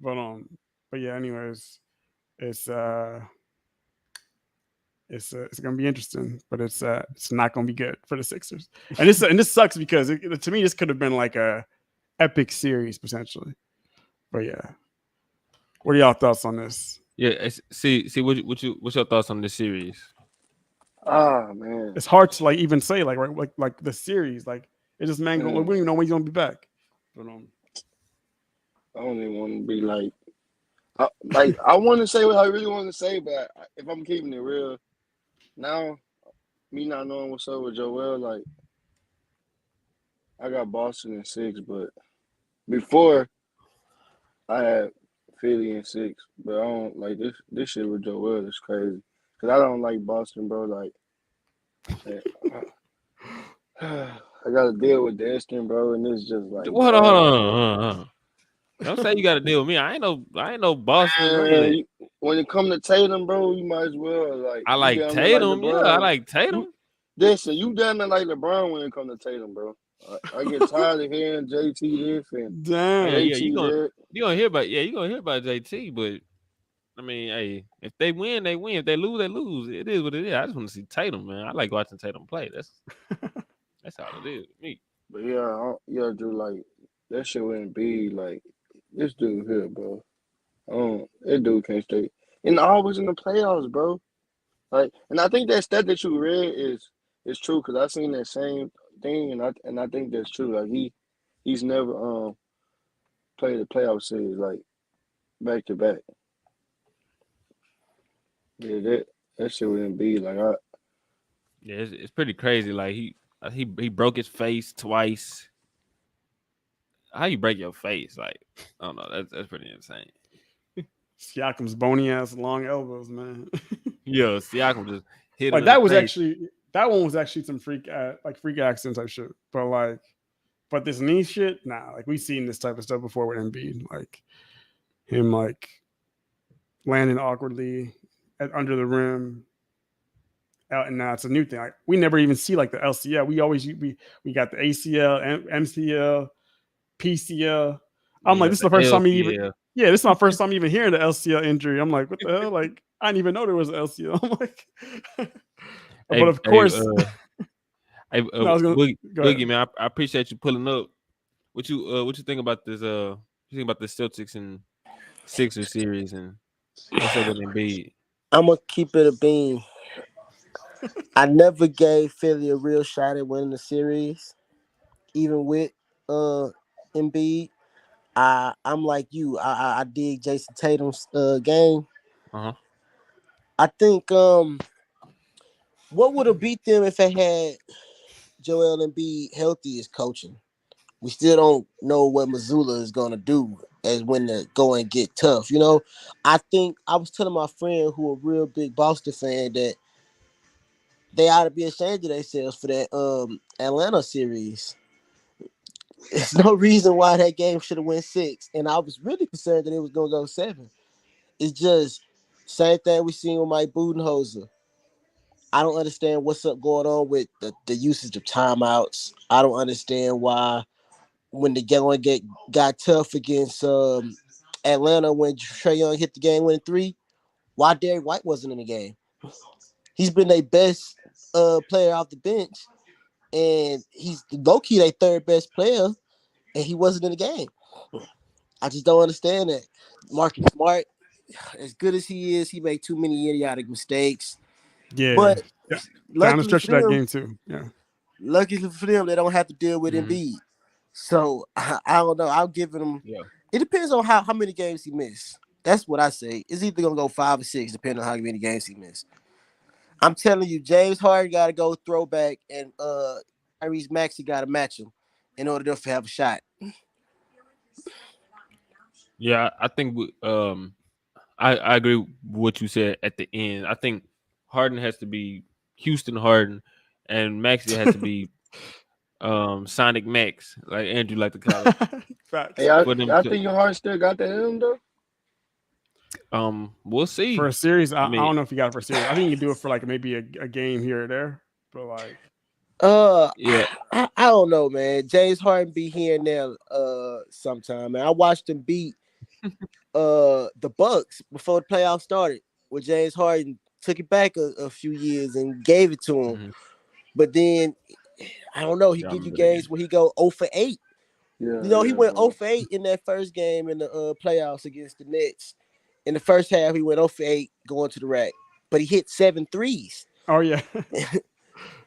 But but yeah, anyways, it's uh it's gonna be interesting, but it's not gonna be good for the Sixers. And this sucks because to me this could have been like a epic series potentially. But yeah, what are y'all thoughts on this? Yeah, see, what's your thoughts on this series? Ah man, It's hard to like even say like right like the series like it's just man going. We man, don't even know when he's gonna be back. But I don't even want to be like I want to say what I really want to say, but if I'm keeping it real now, me not knowing what's up with Joel, like I got Boston in 6, but before I had Philly in 6, but I don't like this. This shit with Joel is crazy. Cause I don't like Boston, bro. Like, I gotta deal with Destin, bro, and it's just like, Hold on, hold dog. on, hold on. Don't say you got to deal with me. I ain't no Boston Man, regular. when it come to Tatum, bro, you might as well like I you like down there like Tatum. Yeah, I LeBron. like You Tatum. listen, you down there like LeBron when it come to Tatum, bro. I get tired of hearing JT this and Oh yeah, yeah. JT that. You gonna hear about you gonna hear about JT, but I mean, hey, if they win, they win. If they lose, they lose. It is what it is. I just want to see Tatum, man. I like watching Tatum play. That's all it is with me. But yeah, yeah, dude, like that shit wouldn't be like this dude here, bro. That dude can't stay. And always in the playoffs, bro. Like, and I think that stat that you read is true because I seen that same thing, and I think that's true. Like he's never played a playoff series like back to back. Yeah, that shit wouldn't be like I. Yeah, it's pretty crazy. Like he broke his face twice. How you break your face? Like I don't know. That's pretty insane. Siakam's bony ass long elbows, man. Yo, Siakam just hit him Like in the that was face. actually that one was actually some freak accident type shit. But this knee shit, nah. Like we've seen this type of stuff before with Embiid, like him like landing awkwardly under the rim. And now it's a new thing. Like, we never even see like the LCL. We got the ACL, MCL, PCL. I'm like, Yeah, this is the the first time he even. LCL. Yeah, this is my first time even hearing the LCL injury. I'm like, what the hell? Like, I didn't even know there was an LCL. I'm like, Hey, but of hey, course, hey, no, I was gonna go Boogie ahead. man, I appreciate you pulling up. What you think about this? You think about the Celtics and Sixers series, and what's up with Embiid? I'm gonna keep it a beam. I never gave Philly a real shot at winning the series, even with uh Embiid. I'm like you. I dig Jason Tatum's game. Uh huh. I think what would have beat them if they had Joel Embiid healthy is coaching. We still don't know what Missoula is gonna do as when the going get tough. I think I was telling my friend who a real big Boston fan that they ought to be ashamed of themselves for that Atlanta series. There's no reason why that game should have went 6, and I was really concerned that it was gonna go 7. It's just same thing we seen with Mike Budenholzer. I don't understand what's up going on with the usage of timeouts. I don't understand why when the game got tough against Atlanta when Trae Young hit the game winning 3, why Derek White wasn't in the game. He's been their best player off the bench, and he's low key their third best player, and he wasn't in the game. I just don't understand that. Marcus Smart, as good as he is, he made too many idiotic mistakes. Yeah, But yeah. Down the luckily stretch for of that them, game too. Yeah, they don't have to deal with Mm-hmm. Embiid. So I don't know. I'll give him. Yeah. It depends on how many games he missed. That's what I say. It's either gonna go 5 or 6, depending on how many games he missed. I'm telling you, James Harden got to go throwback, and Tyrese Maxey got to match him in order to have a shot. Yeah, I think I agree with what you said at the end. I think Harden has to be Houston Harden, and Maxey has to be Sonic Max, like Andrew like to call it, Hey, facts. for them I to think your heart still got that in him though. we'll For see. a series, I I mean, don't know if you got it for a series. I think you can do it for like maybe a game here or there. But like, Uh, yeah, I don't know, man. James Harden be here and there sometime, man. I watched him beat the Bucks before the playoffs started, where James Harden took it back a few years and gave it to him. mm-hmm. But then I don't know. He Yeah, I give you remember that games game. where he go 0 for 8. Yeah, He yeah, went 0 bro. for 8 in that first game in the playoffs against the Nets. In the first half, he went 0 for 8 going to the rack, but he hit 7 threes. oh yeah,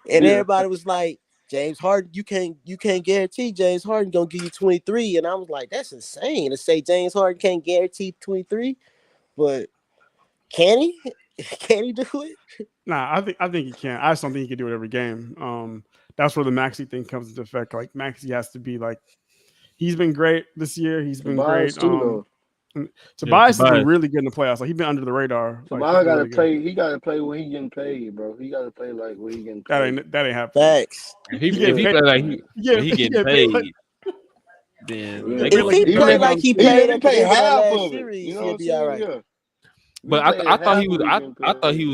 And Yeah, everybody was like, James Harden, you can't guarantee James Harden gonna give you 23. And I was like, that's insane to say James Harden can't guarantee 23. But can he? Can he do it? nah. I think he can. I just don't think he can do it every game. That's where the Maxi thing comes into effect. Like Maxi has to be like he's been great this year. He's been Tobias great. too though. Yeah, Tobias has been Tobias. really good in the playoffs. Like he's been under the radar. So Like he's Ball been got to really good. play. He got to play when he getting paid, bro. He got to play like when he getting That paid. ain't happening. Facts. He If getting Yeah, he paid. play like He he getting getting paid like paid, then yeah. they If gonna he Even play if like $1 million. he even played if he at the pay end of that half last of it, you series, know what he'll I'm be all saying? right. Yeah. If he But played I thought half he of was what he getting I thought paid. he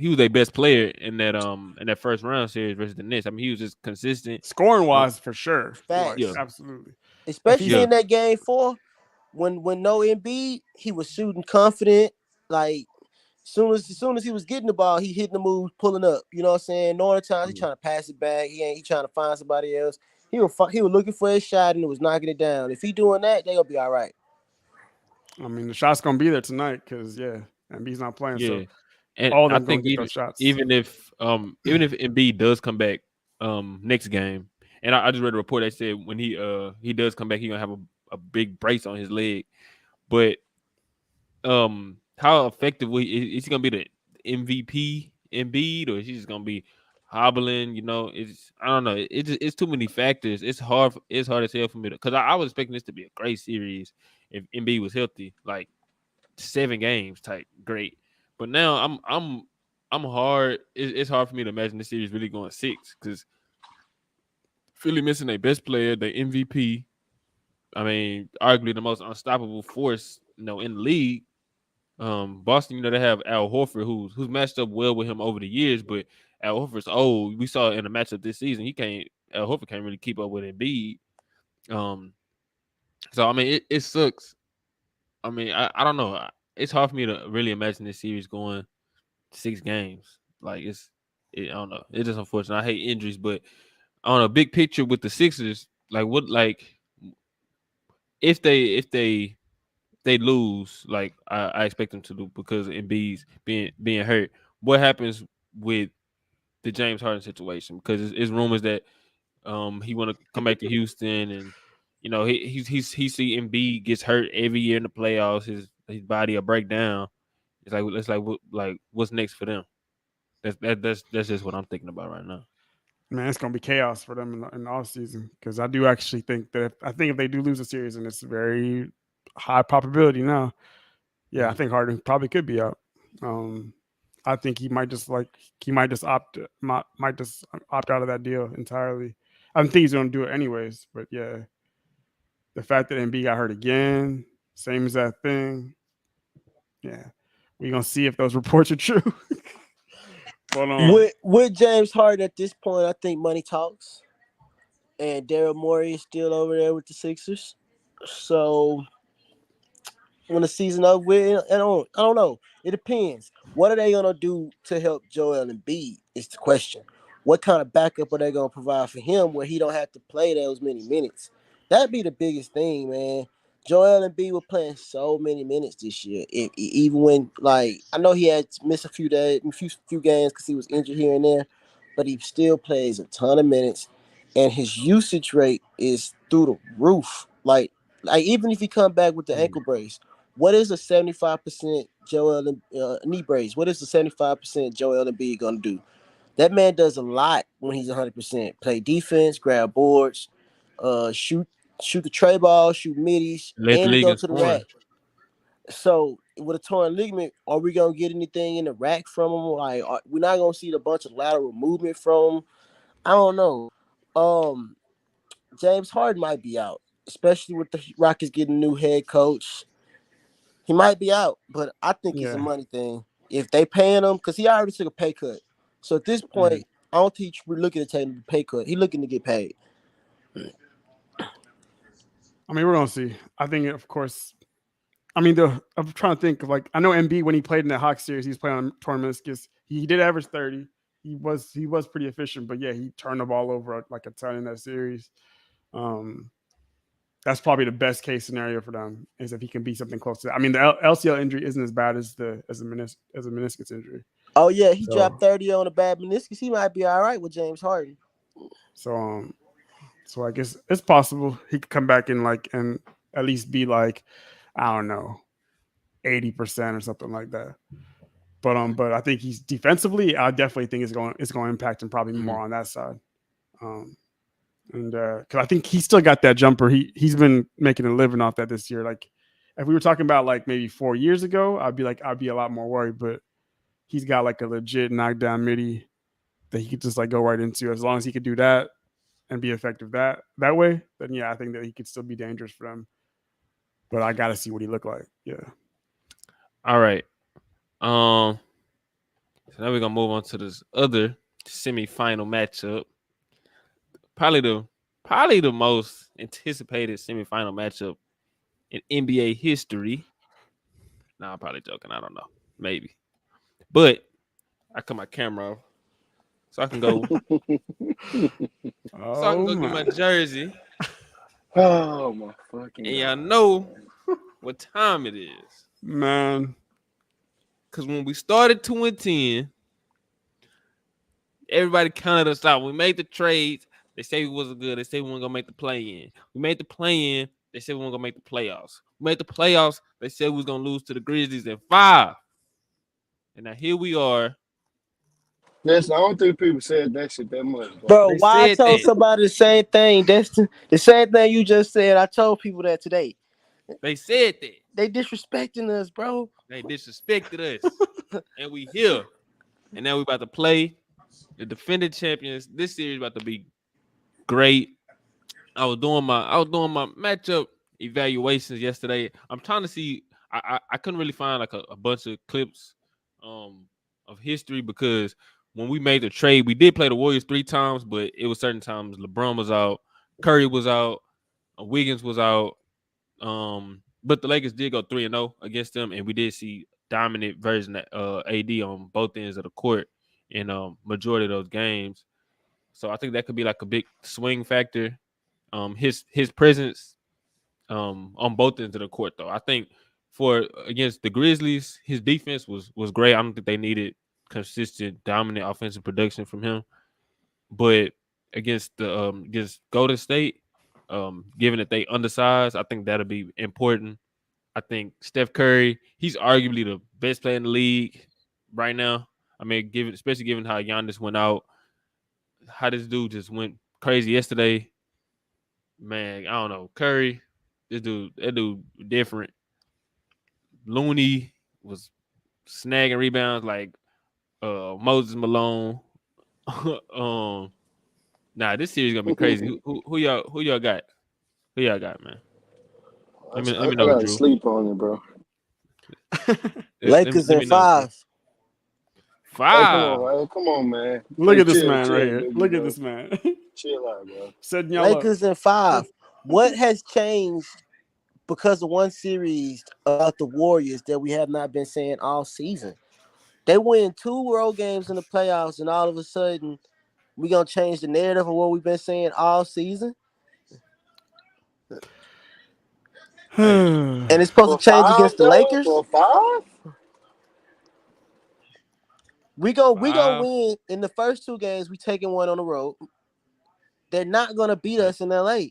was their best player in that first round series versus the Nets. I mean, he was just consistent. Scoring Uh, wise, for sure. Like yeah, Facts. absolutely. If Especially he's yeah, in that game 4, when no Embiid, he was shooting confident. Like as soon as he was getting the ball, he hitting the move, pulling up. You know what I'm saying? Knowing the times he yeah, trying to pass it back. He trying to find somebody else. He was looking for his shot and it was knocking it down. If he doing that, they gonna be all right. I mean, the shot's gonna be there tonight because yeah, and he's not playing, so yeah. And all of I them gonna think get those shots. even if Embiid does come back next game, and I just read a report that said when he does come back, he gonna have a big brace on his leg. But how effective is he gonna be the MVP Embiid, or is he just gonna be hobbling? You know, it's I don't know. It's too many factors. It's hard as hell for me because I was expecting this to be a great series if Embiid was healthy, like 7 games type great. But now I'm hard. It's hard for me to imagine the series really going 6 because Philly missing their best player, their MVP. I mean, arguably the most unstoppable force, in the league. Boston, they have Al Horford, who's matched up well with him over the years, but Al Horford's old. We saw in the matchup this season, Al Horford can't really keep up with Embiid. Um, so I mean, it sucks. I mean, I don't know. It's hard for me to really imagine this series going 6 games. Like I don't know. It's just unfortunate. I hate injuries, but on a big picture with the Sixers, if they lose, like I expect them to do because of Embiid's being hurt. What happens with the James Harden situation? Because it's rumors that he want to come back to Houston, and he see Embiid gets hurt every year in the playoffs. His body will break down. What's next for them? That's just what I'm thinking about right now. Man, it's gonna be chaos for them in the off season because I do actually think that if they do lose a series, and it's very high probability now, yeah, I Mhm. think Harden probably could be out. I think he might just opt out of that deal entirely. I don't think he's gonna do it anyways, but yeah, the fact that Embiid got hurt again, same as that thing, yeah, we gonna see if those reports are true. But With James Harden at this point, I think money talks, and Daryl Morey is still over there with the Sixers. So when the season up with, I don't know. It depends. What are they gonna do to help Joel Embiid? Is the question. What kind of backup are they gonna provide for him where he don't have to play those many minutes? That'd be the biggest thing, man. Joel Embiid was playing so many minutes this year. Even when, like, I know he had to miss a few days, few games because he was injured here and there, but he still plays a ton of minutes, and his usage rate is through the roof. Like even if he come back with the ankle brace, what is a 75% knee brace? What is the 75% Joel Embiid gonna do? That man does a lot when he's 100%. Play defense, grab boards, shoot the tray ball, shoot middies, Led the and he league go in to the rack. scoring. So with a torn ligament, are we gonna get anything in the rack from him? Like, we're not gonna see a bunch of lateral movement from him. I don't know. Um, James Harden might be out, especially with the Rockets getting a new head coach. He might be out, but I think it's a yeah, money thing. If they paying him, because he already took a pay cut. So at this yeah. point, I don't think we're looking to take the pay cut. He's looking to get paid. I mean, we're gonna see. I think, of course, I mean, I'm trying to think of like I know MB when he played in that Hawks series, he was playing on torn meniscus. He did average 30. He was pretty efficient, but yeah, he turned the ball over like a ton in that series. Um, that's probably the best case scenario for them is if he can be something close to that. I mean, the LCL injury isn't as bad as a meniscus injury. Oh yeah, he dropped So 30 on a bad meniscus. He might be all right with James Harden. so so I guess it's possible he could come back and at least be like I don't know 80% or something like that. But I think he's defensively. I definitely think it's going to impact him probably Mhm. more on that side. Um, and because I think he's still got that jumper. He's been making a living off that this year. Like If we were talking about like maybe 4 years ago, I'd be a lot more worried. But he's got like a legit knockdown midi that he could just like go right into. As long as he could do that and be effective that way, then yeah, I think that he could still be dangerous for them. But I got to see what he looked like. Yeah. All right. So now we're gonna move on to this other semifinal matchup. Probably the probably the most anticipated semifinal matchup in NBA history. Nah, I'm probably joking. I don't know. Maybe. But I cut my camera off so I can go Oh get my my jersey. Oh my fucking And y'all god! know what time it is. man. Cause when we started 2-10, everybody counted us out. We made the trades. They say we wasn't good. They say we weren't gonna make the play in. We made the play in. They said we weren't gonna make the playoffs. We made the playoffs. They said we was gonna lose to the Grizzlies in 5. And now here we are. Listen, I don't think people said that shit that much, bro. Bro, They why I said told that. somebody the same thing? That's the same thing you just said. I told people that today. They said that. They disrespecting us, bro. They disrespected us. And we here. And now we about to play the defending champions. This series about to be great. I was doing my matchup evaluations yesterday. I'm trying to see. I couldn't really find like a bunch of clips of history because when we made the trade, we did play the Warriors 3 times, but it was certain times LeBron was out, Curry was out, Wiggins was out. But the Lakers did go 3-0 against them, and we did see dominant version of AD on both ends of the court in majority of those games. So I think that could be like a big swing factor. His presence on both ends of the court, though. I think for against the Grizzlies, his defense was great. I don't think they needed consistent, dominant offensive production from him. But against Golden State, given that they undersized, I think that'll be important. I think Steph Curry, he's arguably the best player in the league right now. I mean, especially given how Giannis went out, how this dude just went crazy yesterday. Man, I don't know. Curry, that dude different. Looney was snagging rebounds like Moses Malone. um, this series gonna be crazy. Who y'all got? Who y'all got, man? Let me I know, gotta Drew. sleep on it, bro. Lakers Let in me know, Drew. 5. Hey, 5. come on, man. Look Hey, at this man right chill, here. baby, Look at bro. this man. Chill out, bro. Setting y'all up. Lakers in 5. What has changed because of one series about the Warriors that we have not been saying all season? They win 2 road games in the playoffs, and all of a sudden, we gonna change the narrative of what we've been saying all season, Hey, and it's supposed For to change five, against the though? Lakers. For five? We gonna 5. win in the first 2 games. We taking one on the road. They're not gonna beat us in LA.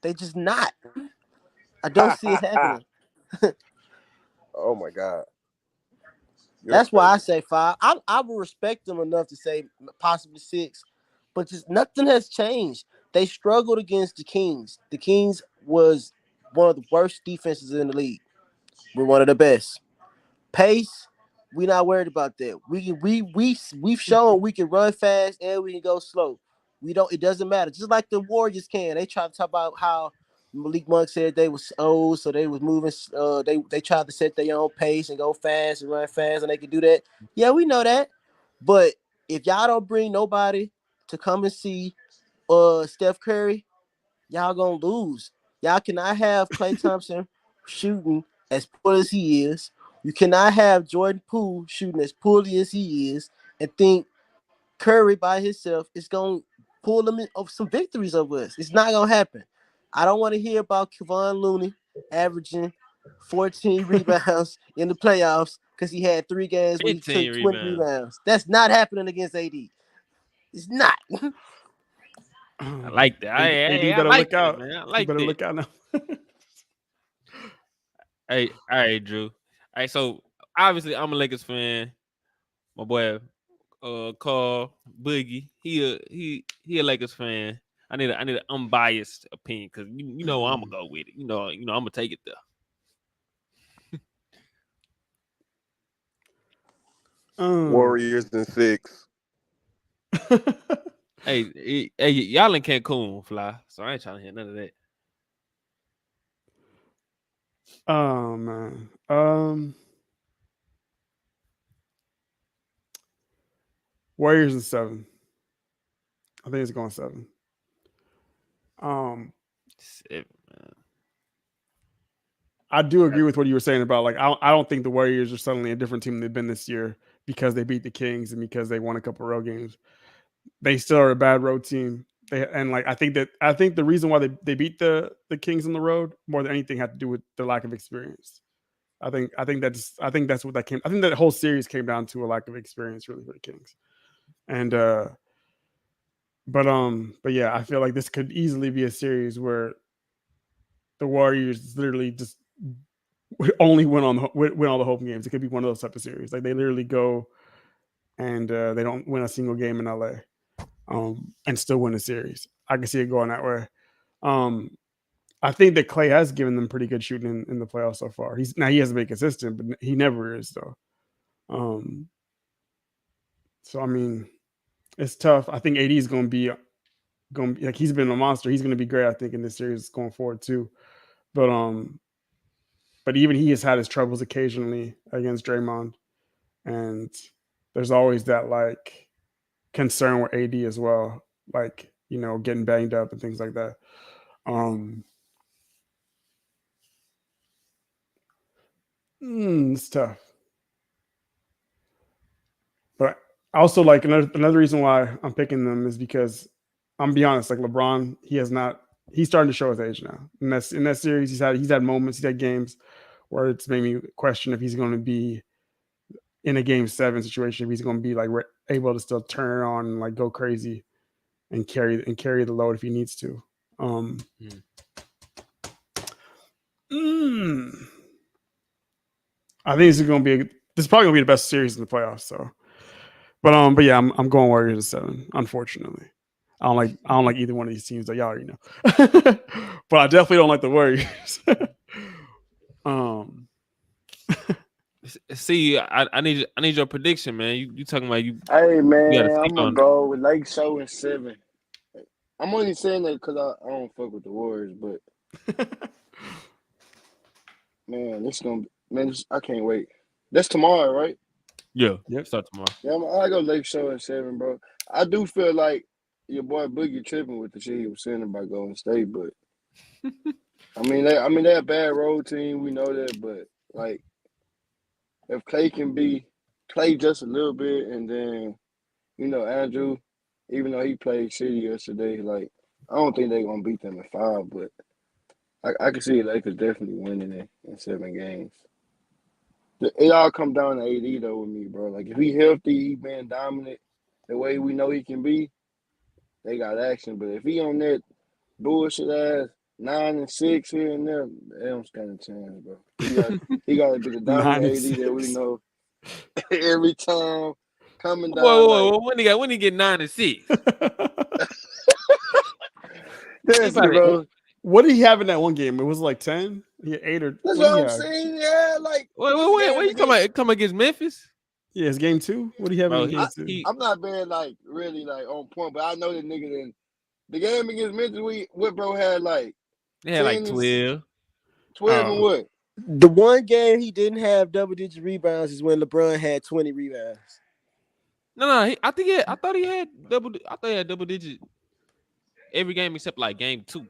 They just not. I don't see it happening. Oh my God, you're That's why I crazy. say 5. I will respect them enough to say possibly 6, but just nothing has changed. They struggled against the Kings. The Kings was one of the worst defenses in the league. We're one of the best. Pace, we not worried about that. We've shown we can run fast and we can go slow. We don't. It doesn't matter. Just like the Warriors can. They try to talk about how Malik Monk said they was old, so they was moving. They tried to set their own pace and go fast and run fast, and they could do that. Yeah, we know that. But if y'all don't bring nobody to come and see Steph Curry, y'all gonna lose. Y'all cannot have Klay Thompson shooting as poor as he is. You cannot have Jordan Poole shooting as poorly as he is and think Curry by himself is gonna pull them of some victories over us. It's not gonna happen. I don't want to hear about Kevon Looney averaging 14 rebounds in the playoffs because he had 3 games where he 15 took 20 rebounds. rebounds. That's not happening against AD. It's not. I like that. AD I better like look that, out. man. I He like better that. look out now. Hey, all right, Drew. All right, so obviously I'm a Lakers fan. My boy, Carl Boogie, he a Lakers fan. I need an unbiased opinion because you know I'm gonna go with it. You know I'm gonna take it there. Warriors in 6. Hey, y'all in Cancun, fly. So I ain't trying to hear none of that. Oh man. Warriors in 7. I think it's going 7. Um, Seven, man. I do agree with what you were saying about like I don't think the Warriors are suddenly a different team than they've been this year because they beat the Kings and because they won a couple road games. They still are a bad road team. And like I think the reason why they beat the Kings on the road more than anything had to do with the lack of experience. I think that's what that came. I think that whole series came down to a lack of experience really for the Kings. And but yeah, I feel like this could easily be a series where the Warriors literally just only win all the home games. It could be one of those type of series. Like they literally go and they don't win a single game in LA, and still win the series. I can see it going that way. Um, I think that Clay has given them pretty good shooting in the playoffs so far. He hasn't been consistent, but he never is though. Um, so I mean, it's tough. I think AD is going to be like he's been a monster. He's going to be great. I think in this series going forward too. But but even he has had his troubles occasionally against Draymond, and there's always that like concern with AD as well, like getting banged up and things like that. Um, it's tough, but also like another reason why I'm picking them is because I'm be honest, like LeBron, he's starting to show his age now. In that series, he's had moments, he's had games where it's made me question if he's going to be in a game 7 situation, if he's going to be like able to still turn on and like go crazy and carry the load if he needs to. I think this is probably gonna be the best series in the playoffs. So, but yeah, I'm going Warriors in 7. Unfortunately, I don't like either one of these teams that y'all already know, but I definitely don't like the Warriors. See, I need your prediction, man. You talking about you? Hey You got to man, sleep I'm gonna on. go with Lake Show in 7. I'm only saying that because I don't fuck with the Warriors, but man, I can't wait. That's tomorrow, right? Yeah, Yep. start tomorrow. Yeah, I go Lake Show in 7, bro. I do feel like your boy Boogie tripping with the shit he was saying about Golden State, but they're a bad road team. We know that, but like if Clay can be Clay just a little bit, and then Andrew, even though he played shitty yesterday, like I don't think they're gonna beat them in 5, but I can see Lakers definitely winning it in 7 games. It all come down to AD though with me, bro. Like if he healthy, he been dominant the way we know he can be, they got action. But if he on that bullshit ass 9-6 here and there, they don't stand a chance, bro. He got to be the dominant 9-6. AD that we know every time coming down like Whoa, when he get 9-6? that's it, bro. What did he have in that one game? It was like 10. He had 8 or That's what did what he I'm have? saying. Yeah, like Wait, what's the what game you talking against? about? Talking against Memphis? Yeah, it's game 2. What did he have Bro, in game 2? I'm not being like really like on point, but I know that nigga in the game against Memphis, what bro had like they had 10 like and 12. 12 and what? The one game he didn't have double-digit rebounds is when LeBron had 20 rebounds. No, I thought he had double digit every game except like game 2.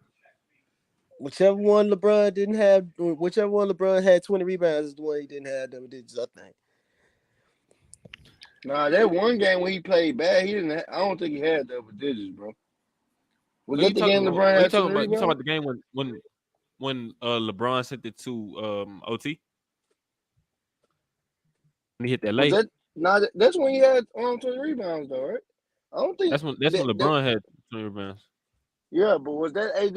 Whichever one LeBron had 20 rebounds is the one he didn't have double digits, I think. Nah, that one game when he played bad, he didn't. I don't think he had double digits, bro. Was Are you that the talking game about? LeBron Are you had talking 20 about? You talking rebounds? about the game when LeBron sent it to OT when he hit that Was lay? that? Nah, that's when he had 20 rebounds though, right? I don't think That's when that. LeBron had 20 rebounds. Yeah, but was that AD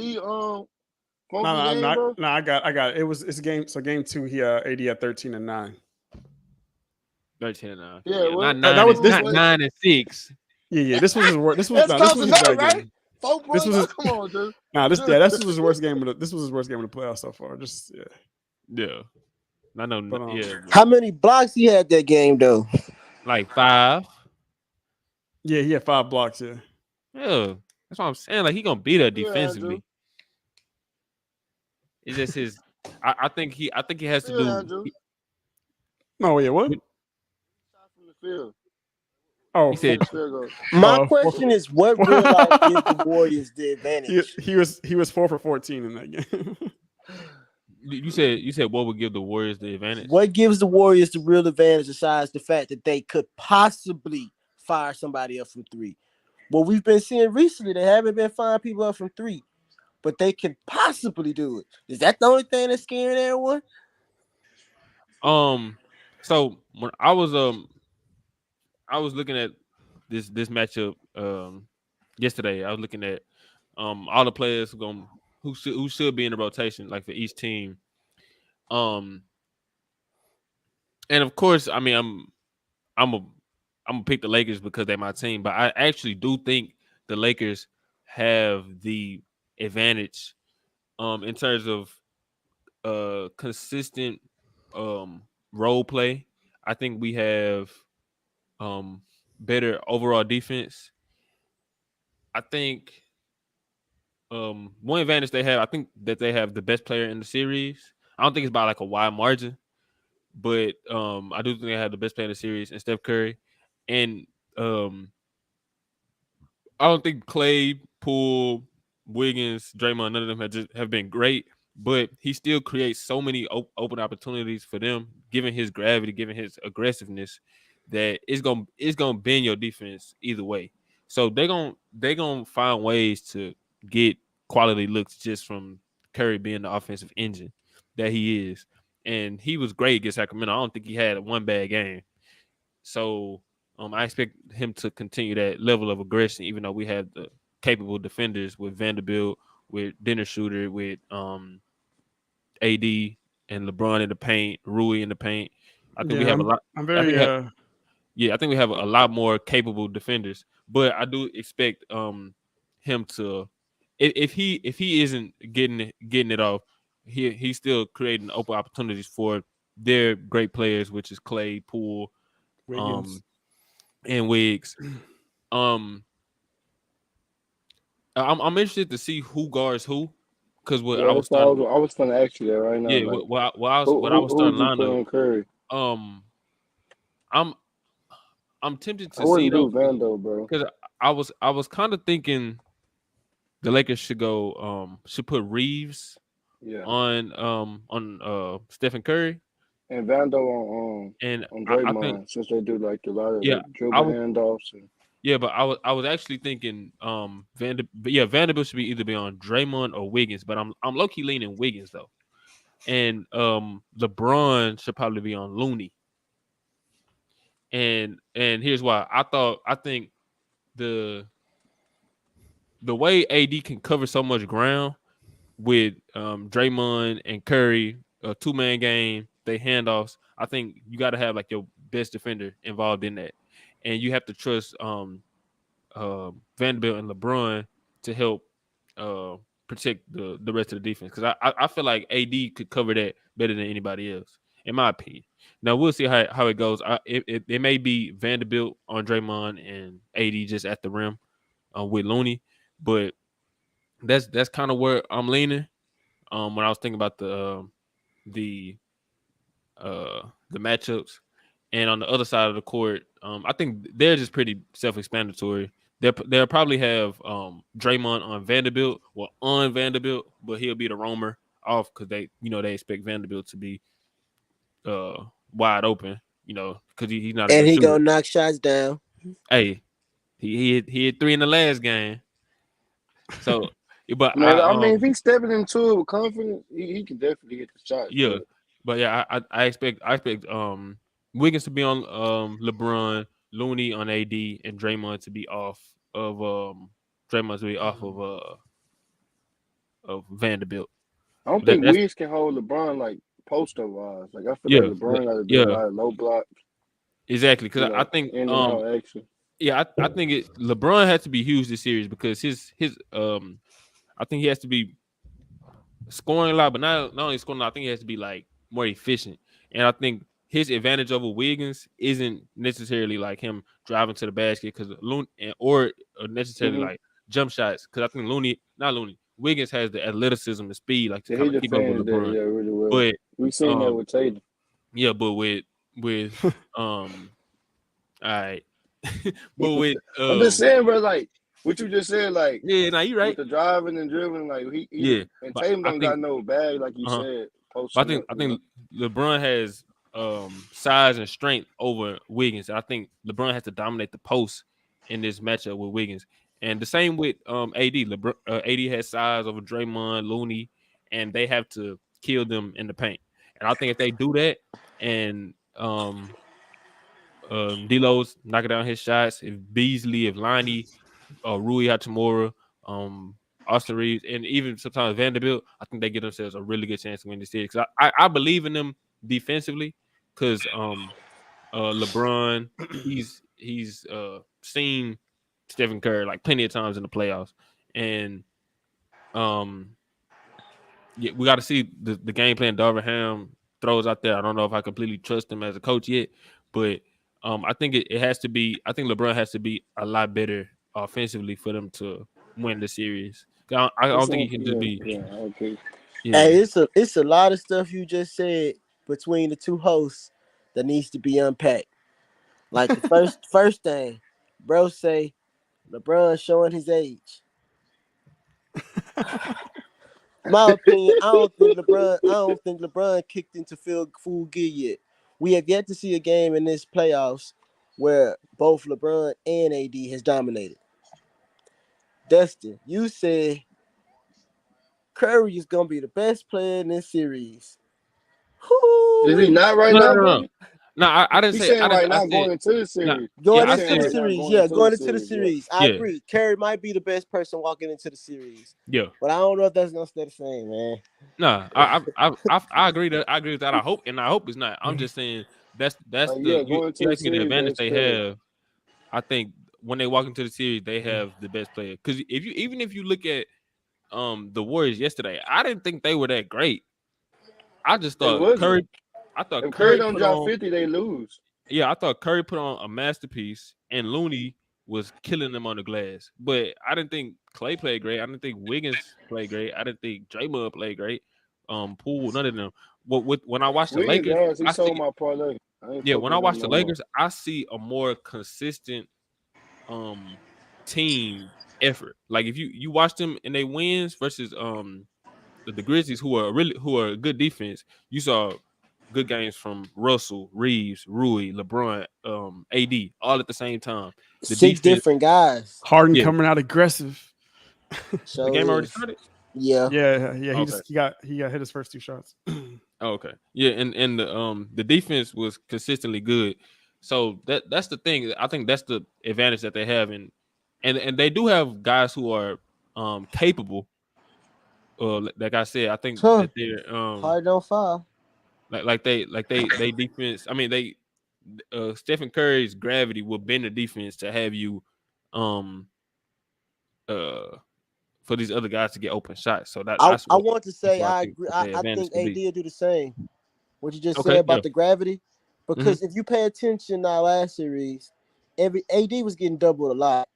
funky No, game, bro? I got it. It's a game. So game 2, he AD at 13 and 9. 13 and 9. Yeah, Yeah, not That was this. not 9-6. Yeah. This was his worst. That's This close was his enough, bad right? game. 4 This points. was Oh, his. come on, dude. This was his worst game of the. This was his worst game of the playoffs so far. Just yeah. Yeah, I know. But Yeah, How many blocks he had that game though? like 5. Yeah, he had 5 blocks. Yeah. Yeah, that's what I'm saying. Like he gonna beat her Feel Andrew. defensively. It's just his. I think he has to Feel do. Andrew. No, yeah, what? Shot from the field. He Oh, He said missed field goal. My four, question is, what real life gives the Warriors the advantage? he was 4 for 14 in that game. you said what would give the Warriors the advantage? What gives the Warriors the real advantage besides the fact that they could possibly fire somebody up from three? What we've been seeing recently, they haven't been firing people up from three, but they can possibly do it. Is that the only thing that's scaring everyone? Um, so when I was looking at this matchup yesterday. I was looking at all the players who should be in the rotation like for each team. Um, and of course, I mean I'm a I'm gonna pick the Lakers because they're my team, but I actually do think the Lakers have the advantage in terms of consistent um role play. I think we have better overall defense. I think one advantage they have, I think that they have the best player in the series. I don't think it's by like a wide margin, but I do think they have the best player in the series and Steph Curry. And I don't think Clay, Poole, Wiggins, Draymond, none of them have been great, but he still creates so many open opportunities for them, given his gravity, given his aggressiveness, that it's gonna bend your defense either way. So they gonna find ways to get quality looks just from Curry being the offensive engine that he is, and he was great against Sacramento. I don't think he had one bad game. So I expect him to continue that level of aggression, even though we have the capable defenders with Vanderbilt, with Dennis Shooter, with AD and LeBron in the paint, Rui in the paint. I think we Yeah, have a I'm lot. I'm I think very we have, yeah, I think we have a lot more capable defenders. But I do expect him to, if he isn't getting it off, he's still creating open opportunities for their great players, which is Clay, Poole, Wiggins. um, and Wiggs. Um, I'm interested to see who guards who, because what I Yeah, was that's why I starting, was. I was gonna ask you that right now. yeah, Like, what I was who would starting you put lineup. on Curry? Um, I'm I'm tempted I to see wouldn't though, do Vando, bro. because I was kind of thinking the Lakers should put Reeves Yeah, on Stephen Curry, and Vando and on I think Draymond since they do like a lot of yeah the I dribble was handoffs. And yeah, but I was actually thinking Vanderbilt should either be on Draymond or Wiggins, but I'm low key leaning Wiggins though. And LeBron should probably be on Looney. And here's why. I think the the way AD can cover so much ground with Draymond and Curry, a two-man game, they handoffs. I think you got to have like your best defender involved in that, and you have to trust Vanderbilt and LeBron to help uh, protect the rest of the defense, because I feel like AD could cover that better than anybody else, in my opinion. Now we'll see how it goes. It may be Vanderbilt on Draymond and AD just at the rim with Looney, but that's kind of where I'm leaning. When I was thinking about the the matchups. And on the other side of the court, I think they're just pretty self-explanatory. They'll probably have Draymond on Vanderbilt, well, on Vanderbilt, but he'll be the roamer off because they expect Vanderbilt to be wide open, because he's not a And good he shooter. gonna knock shots down. Hey, he hit 3 in the last game, so but man, I mean, if he's stepping into it with confidence, he can definitely hit the shots. yeah, But but yeah, I expect Wiggins to be on LeBron, Looney on AD, and Draymond to be off of Vanderbilt. I don't But that, think that's Wiz can hold LeBron like poster wise. Like I feel like yeah, LeBron got to do a yeah, lot of low block, exactly. Because I think in and out action. yeah, I think LeBron had to be huge this series because his I think he has to be scoring a lot, but not only scoring a lot, I think he has to be like more efficient. And I think his advantage over Wiggins isn't necessarily like him driving to the basket because Looney or necessarily Hmm. like jump shots because I think Wiggins has the athleticism and speed like to Yeah, he kind of keep up with defends that, LeBron. yeah, really well. But We seen that um with Tatum. yeah, but with all right, but with I'm just saying, bro, like what you just said, like yeah, now you with right. the driving and dribbling, like he Yeah, and but Tatum I don't got think no bag, like you uh-huh. said, But posting up, I you know. think LeBron has size and strength over Wiggins. I think LeBron has to dominate the post in this matchup with Wiggins. And the same with AD. LeBron AD has size over Draymond, Looney, and they have to kill them in the paint. And I think if they do that and D'Lo's knocking down his shots, if Beasley, if Lonnie, Rui Hachimura, Austin Reeves, and even sometimes Vanderbilt, I think they give themselves a really good chance to win the series. 'Cause I believe in them defensively because LeBron, he's seen Stephen Curry like plenty of times in the playoffs, and um yeah, we got to see the game plan Darvin Ham throws out there. I don't know if I completely trust him as a coach yet, but I think it has to be. I think LeBron has to be a lot better offensively for them to win the series. I It's don't think on, he can just yeah, be. yeah, okay. Yeah, Hey, it's a lot of stuff you just said between the two hosts that needs to be unpacked. Like the first thing, bro say LeBron showing his age. My opinion, I don't think LeBron kicked into full gear yet. We have yet to see a game in this playoffs where both LeBron and AD has dominated. Dustin, you said Curry is gonna be the best player in this series. Is he Whoo-wee. not right no, no, now, no, no. buddy? No, I didn't He's say. saying right I now said going into the no. series. Yeah, Going He's I into saying the said right now series, going yeah, into the going into the series, yeah. series. I yeah, agree. Curry might be the best person walking into the series, yeah. but I don't know if that's gonna stay the same, man. No, I agree that I agree with that. I hope it's not. I'm just saying that's Like, the yeah, going into you the ask me the series, advantage that's they Curry. have. I think when they walk into the series, they have the best player. Because if you look at the Warriors yesterday, I didn't think they were that great. I just They thought wasn't. Curry. I thought If Curry Curry don't put drop on 50, they lose. yeah. I thought Curry put on a masterpiece, and Looney was killing them on the glass. But I didn't think Clay played great. I didn't think Wiggins played great. I didn't think Draymond played great. Poole, none of them. When I watched the Wiggins Lakers, ass, he I sold see my parlay. I ain't yeah. fucking When I with him watch the no more. Lakers, I see a more consistent um team effort. Like if you watch them and they wins versus the Grizzlies who are a good defense, you saw good games from Russell, Reeves, Rui, LeBron, AD all at the same time. The Six defense, different guys. Harden yeah. coming out aggressive. The So game already is started. yeah. Yeah, Okay. he got hit his first two shots. Oh, okay. Yeah, and the defense was consistently good. So that's the thing. I think that's the advantage that they have, and they do have guys who are capable. Like I said, I think Huh. that they're Hard don't foul. they defense. I mean they Stephen Curry's gravity will bend the defense to have you um uh for these other guys to get open shots. So I want to that's say what I I think agree. that I, their I advantage think could AD be. will do the same. What you just said Okay, yeah. about the gravity, Hmm. because if you pay attention in our last series, every AD was getting doubled a lot.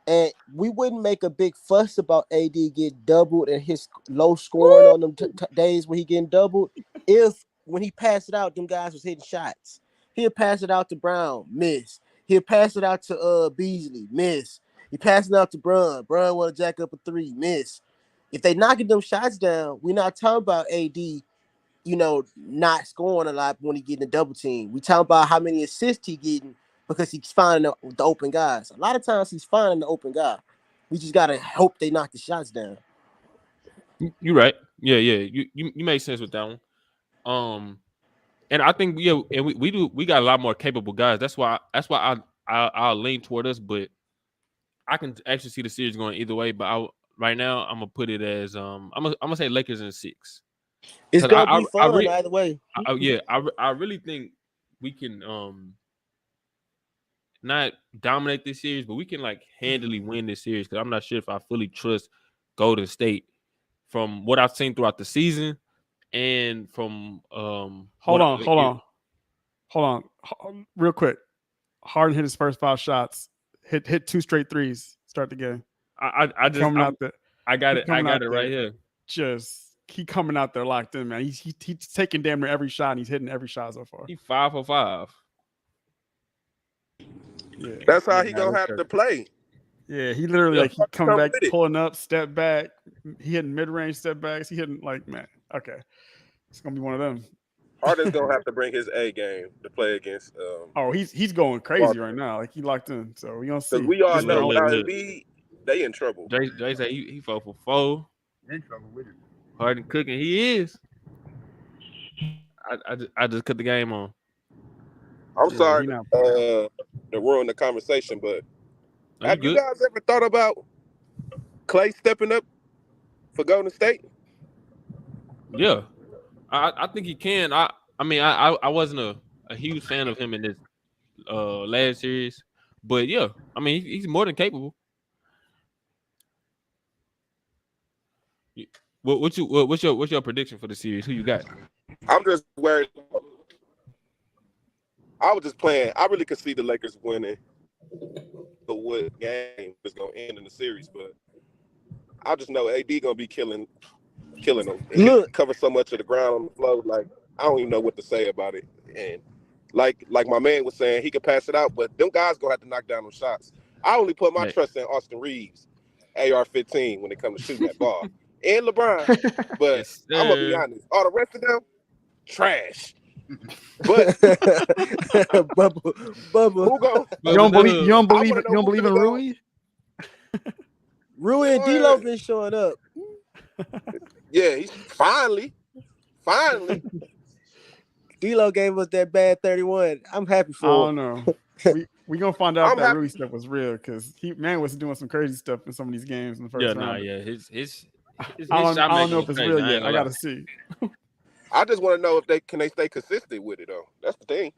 And we wouldn't make a big fuss about AD getting doubled and his low scoring on them days when he getting doubled. If when he passed it out, them guys was hitting shots. He'll pass it out to Brown, miss. He'll pass it out to Beasley, miss. He passing out to Brun. Brun want to jack up a three, miss. If they knocking them shots down, we're not talking about AD, not scoring a lot when he getting a double team. We talking about how many assists he getting because he's finding the open guys. A lot of times he's finding the open guy. We just gotta hope they knock the shots down. You're right. Yeah, yeah. You make sense with that one. Um, and I think yeah, and we got a lot more capable guys. I'll lean toward us, but I can actually see the series going either way. But right now I'm gonna put it as I'm gonna say Lakers in six It's because gonna be fun either way. yeah I really think we can not dominate this series, but we can like handily win this series because I'm not sure if I fully trust Golden State from what I've seen throughout the season and from Hold on, hold on. hold on, real quick. Harden hit his first 5 shots. Hit 2 straight threes. Start the game. I just Coming out there. I got He it. I coming got out it right there. here. Just he coming out there locked in, man. He's taking damn near every shot. And he's hitting every shot so far. He 5 for 5. Yeah, That's how Yeah, he nah, gonna that's have to crazy. play. yeah. He literally Yeah, like he come Come back, with it. pulling up, step back. He hitting mid range step backs. He hitting like man. Okay, it's gonna be one of them. Harden's gonna have to bring his A game to play against Oh, he's going crazy right Boston. now. Like he locked in. So we gonna Because see. we all This look, man, know look, without look. Embiid, they in trouble. Jay said he 4 for 4. In trouble with it. Harden cooking. He is. I just cut the game on. I'm yeah, sorry he not playing. to ruin the conversation, but Are you have you good? guys ever thought about Clay stepping up for Golden State? Yeah. I think he can. I mean I wasn't a huge fan of him in this last series, but yeah, I mean he's more than capable. What's your prediction for the series? Who you got? I'm just worried. I was just playing. I really could see the Lakers winning the what game is gonna end in the series, but I just know AD gonna be killing them. And he Look, covers so much of the ground on the floor. Like I don't even know what to say about it. And like my man was saying, he could pass it out, but them guys gonna have to knock down them shots. I only put my Right. trust in Austin Reeves, AR-15 when it comes to shooting that ball, and LeBron. But Yes, I'm gonna be sir. honest, all the rest of them trash. But Bubba, Bubba, who go? You don't believe Dub. you don't I believe want it. to You know don't who's believe gonna in go. Rui? Rui and D'Lo What? been showing up. Yeah, he's finally. D'Lo gave us that bad 31. I'm happy I for don't him. know. We gonna find out if I'm that happy. Rui stuff was real because he man was doing some crazy stuff in some of these games in the Yeah, first nah, round. yeah. His I shot don't making know was if it's crazy. real I ain't yet. I gonna lie. gotta see. I just want to know if they stay consistent with it though. That's the thing.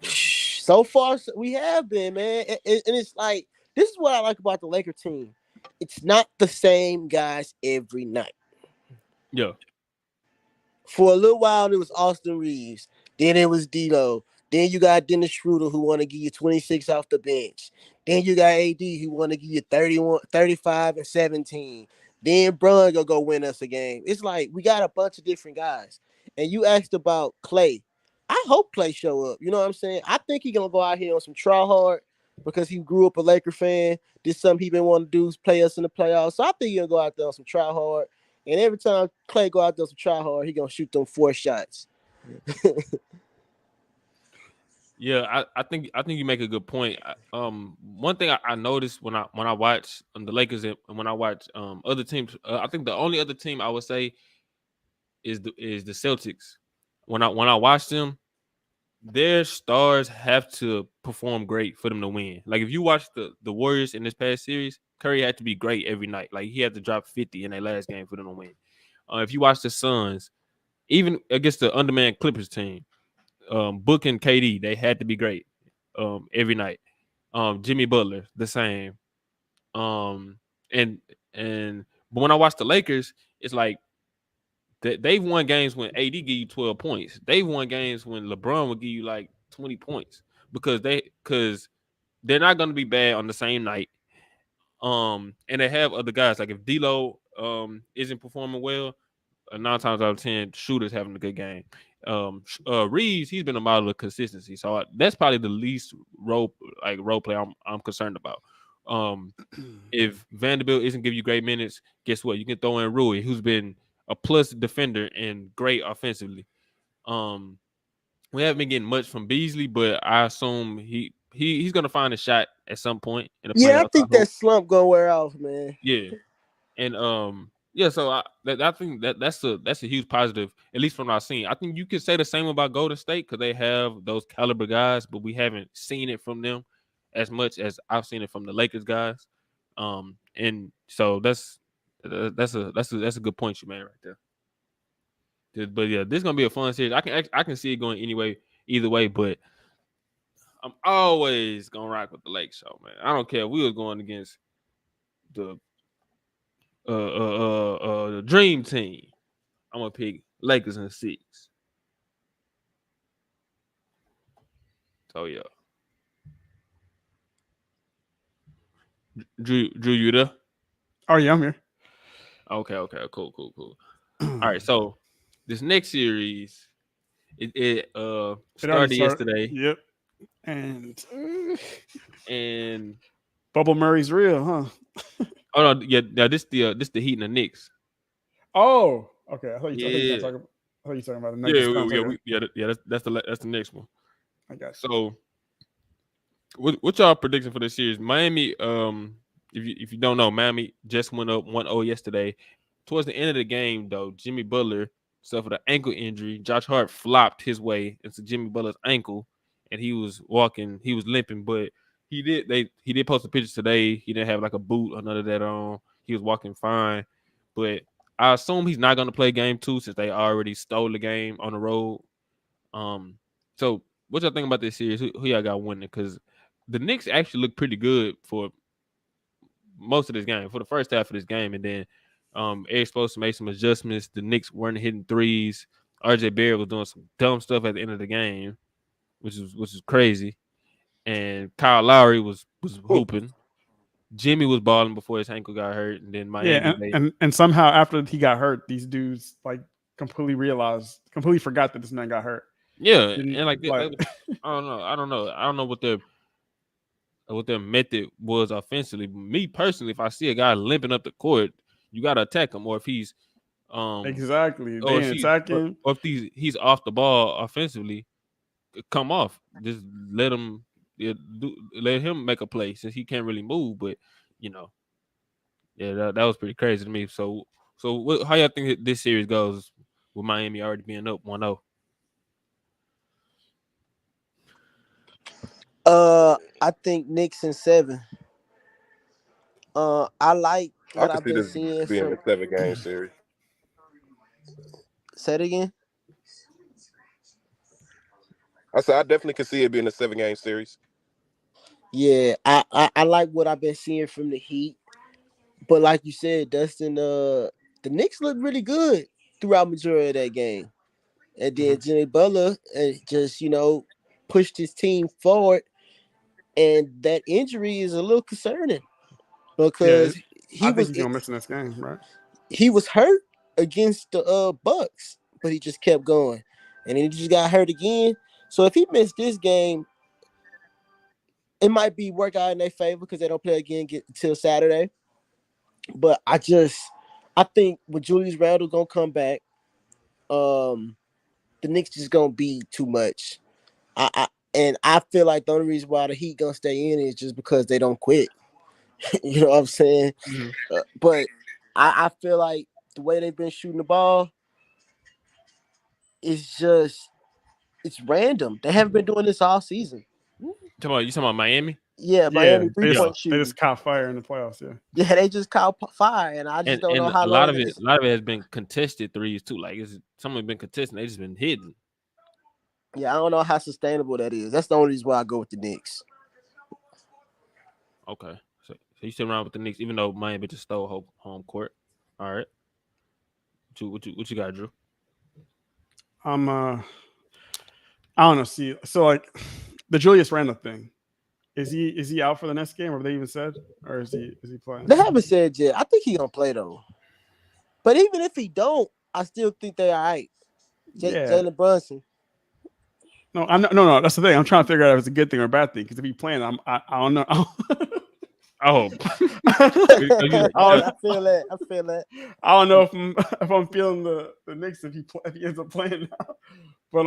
So far, we have been, man. And it's like, this is what I like about the Laker team. It's not the same guys every night. Yeah. For a little while, it was Austin Reeves. Then it was D'Lo. Then you got Dennis Schroeder, who want to give you 26 off the bench. Then you got AD, who want to give you 31, 35, and 17. Then Brun gonna go win us a game. It's like we got a bunch of different guys. And you asked about Clay. I hope Clay show up. You know what I'm saying? I think he gonna go out here on some try hard because he grew up a Laker fan. This something he been wanting to do is play us in the playoffs. So I think he'll go out there on some try hard. And every time Clay go out there to try hard, he gonna shoot them 4 shots. Yeah, I think you make a good point. One thing I noticed when I watch the Lakers and when I watch other teams, I think the only other team I would say is the Celtics. When I watch them, their stars have to perform great for them to win. Like if you watch the Warriors in this past series, Curry had to be great every night. Like he had to drop 50 in their last game for them to win. If you watch the Suns, even against the undermanned Clippers team, Book and KD, they had to be great every night. Jimmy Butler, the same. Um, and but when I watch the Lakers, it's like they've won games when AD give you 12 points. They've won games when LeBron would give you like 20 points because they're not going to be bad on the same night. And they have other guys like if D'Lo isn't performing well, 9 times out of 10, shooters having a good game. Reeves, he's been a model of consistency, so that's probably the least role play I'm concerned about. If Vanderbilt isn't giving you great minutes, guess what? You can throw in Rui, who's been a plus defender and great offensively. Um, we haven't been getting much from Beasley, but I assume he's gonna find a shot at some point in the Yeah, I playoffs. I think that hope. slump gonna wear off, man. Yeah. And yeah, so I think that's a huge positive, at least from what I've seen. I think you could say the same about Golden State because they have those caliber guys, but we haven't seen it from them as much as I've seen it from the Lakers guys. And so that's a good point you made right there. But yeah, this is gonna be a fun series. I can see it going either way, but I'm always gonna rock with the Lake Show, man. I don't care if we was going against the the dream team. I'm gonna pick Lakers in 6. So yeah, Drew, you there? Oh yeah, I'm here. Okay, cool. All right, so this next series, it It already started started. yesterday, Yep. And and Bubble Murray's real, huh? oh no, yeah, now this the Heat and the Knicks. Oh, okay. I thought you were Yeah, talking. I thought you were talking about the Nuggets yeah, concert. that's the next one. I got you. So what y'all prediction for this series? Miami, if you don't know, Miami just went up 1-0 yesterday. Towards the end of the game, though, Jimmy Butler suffered an ankle injury. Josh Hart flopped his way into Jimmy Butler's ankle, and he was limping, but he did post a picture today. He didn't have like a boot or none of that on. He was walking fine, but I assume he's not going to play game 2 since they already stole the game on the road. So what y'all think about this series? Who y'all got winning? Because the Knicks actually look pretty good for most of this game, for the first half of this game, and then Eric supposed to make some adjustments. The Knicks weren't hitting threes. RJ Barrett was doing some dumb stuff at the end of the game, which is crazy. And Kyle Lowry was hooping. Jimmy was balling before his ankle got hurt, and then Yeah, Miami and somehow after he got hurt, these dudes like completely forgot that this man got hurt. yeah, Didn't and like like I don't know what their method was offensively. Me personally, if I see a guy limping up the court, you gotta attack him, or if he's exactly. They or if ain't attacking. he's off the ball offensively, come off. Just let him make a play since he can't really move. But you know, yeah, that was pretty crazy to me. So how y'all think this series goes with Miami already being up 1-0? I think Knicks in 7. I like I what could I've see been this seeing being from. a 7 game series. Say it again. I said I definitely could see it being a 7 game series. Yeah, I like what I've been seeing from the Heat, but like you said, Dustin, the Knicks looked really good throughout majority of that game, and then Mhm. Jimmy Butler just pushed his team forward, and that injury is a little concerning Yeah, because he I think was he's gonna miss in this game, right? he was hurt against the Bucks, but he just kept going, and then he just got hurt again. So if he missed this game, it might be work out in their favor because they don't play again until Saturday. But I think with Julius Randle gonna come back, the Knicks just gonna be too much. And I feel like the only reason why the Heat gonna stay in is just because they don't quit. You know what I'm saying? Mm-hmm. But I feel like the way they've been shooting the ball is just it's random. They haven't been doing this all season. You talking about Miami? Yeah, Yeah, Miami three Yeah, point they shooting. just caught fire in the playoffs. Yeah, Yeah, they just caught fire, and I just don't know and how a lot long of they it can. has been contested threes too. Like some have been contested, they just been hidden. Yeah, I don't know how sustainable that is. That's the only reason why I go with the Knicks. Okay, so you sit around with the Knicks, even though Miami just stole home court. All right, what you got, Drew? I'm. I don't know. See, so like the Julius Randle thing. Is he out for the next game? Or have they even said, or is he playing? They haven't said yet. I think he gonna play though. But even if he don't, I still think they all right. Yeah. Jalen Brunson. No, no. That's the thing. I'm trying to figure out if it's a good thing or a bad thing. Because if he's playing, I don't know. Oh, I feel that. I feel that. I don't know if I'm feeling the Knicks if he ends up playing now. But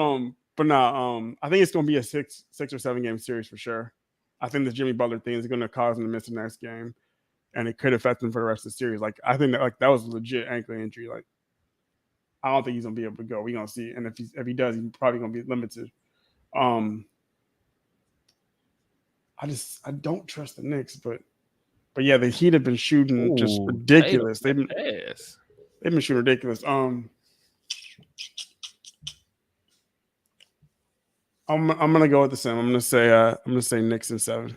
no, I think it's gonna be a six or 7 game series for sure. I think the Jimmy Butler thing is gonna cause him to miss the next game, and it could affect him for the rest of the series. Like I think that was a legit ankle injury. Like I don't think he's gonna be able to go. We're gonna see, and if he does, he's probably gonna be limited. Um, I don't trust the Knicks, but yeah, the Heat have been shooting just ooh, Tatum ridiculous. with the pass. They've been shooting ridiculous. I'm gonna go with the same. I'm gonna say Knicks in 7.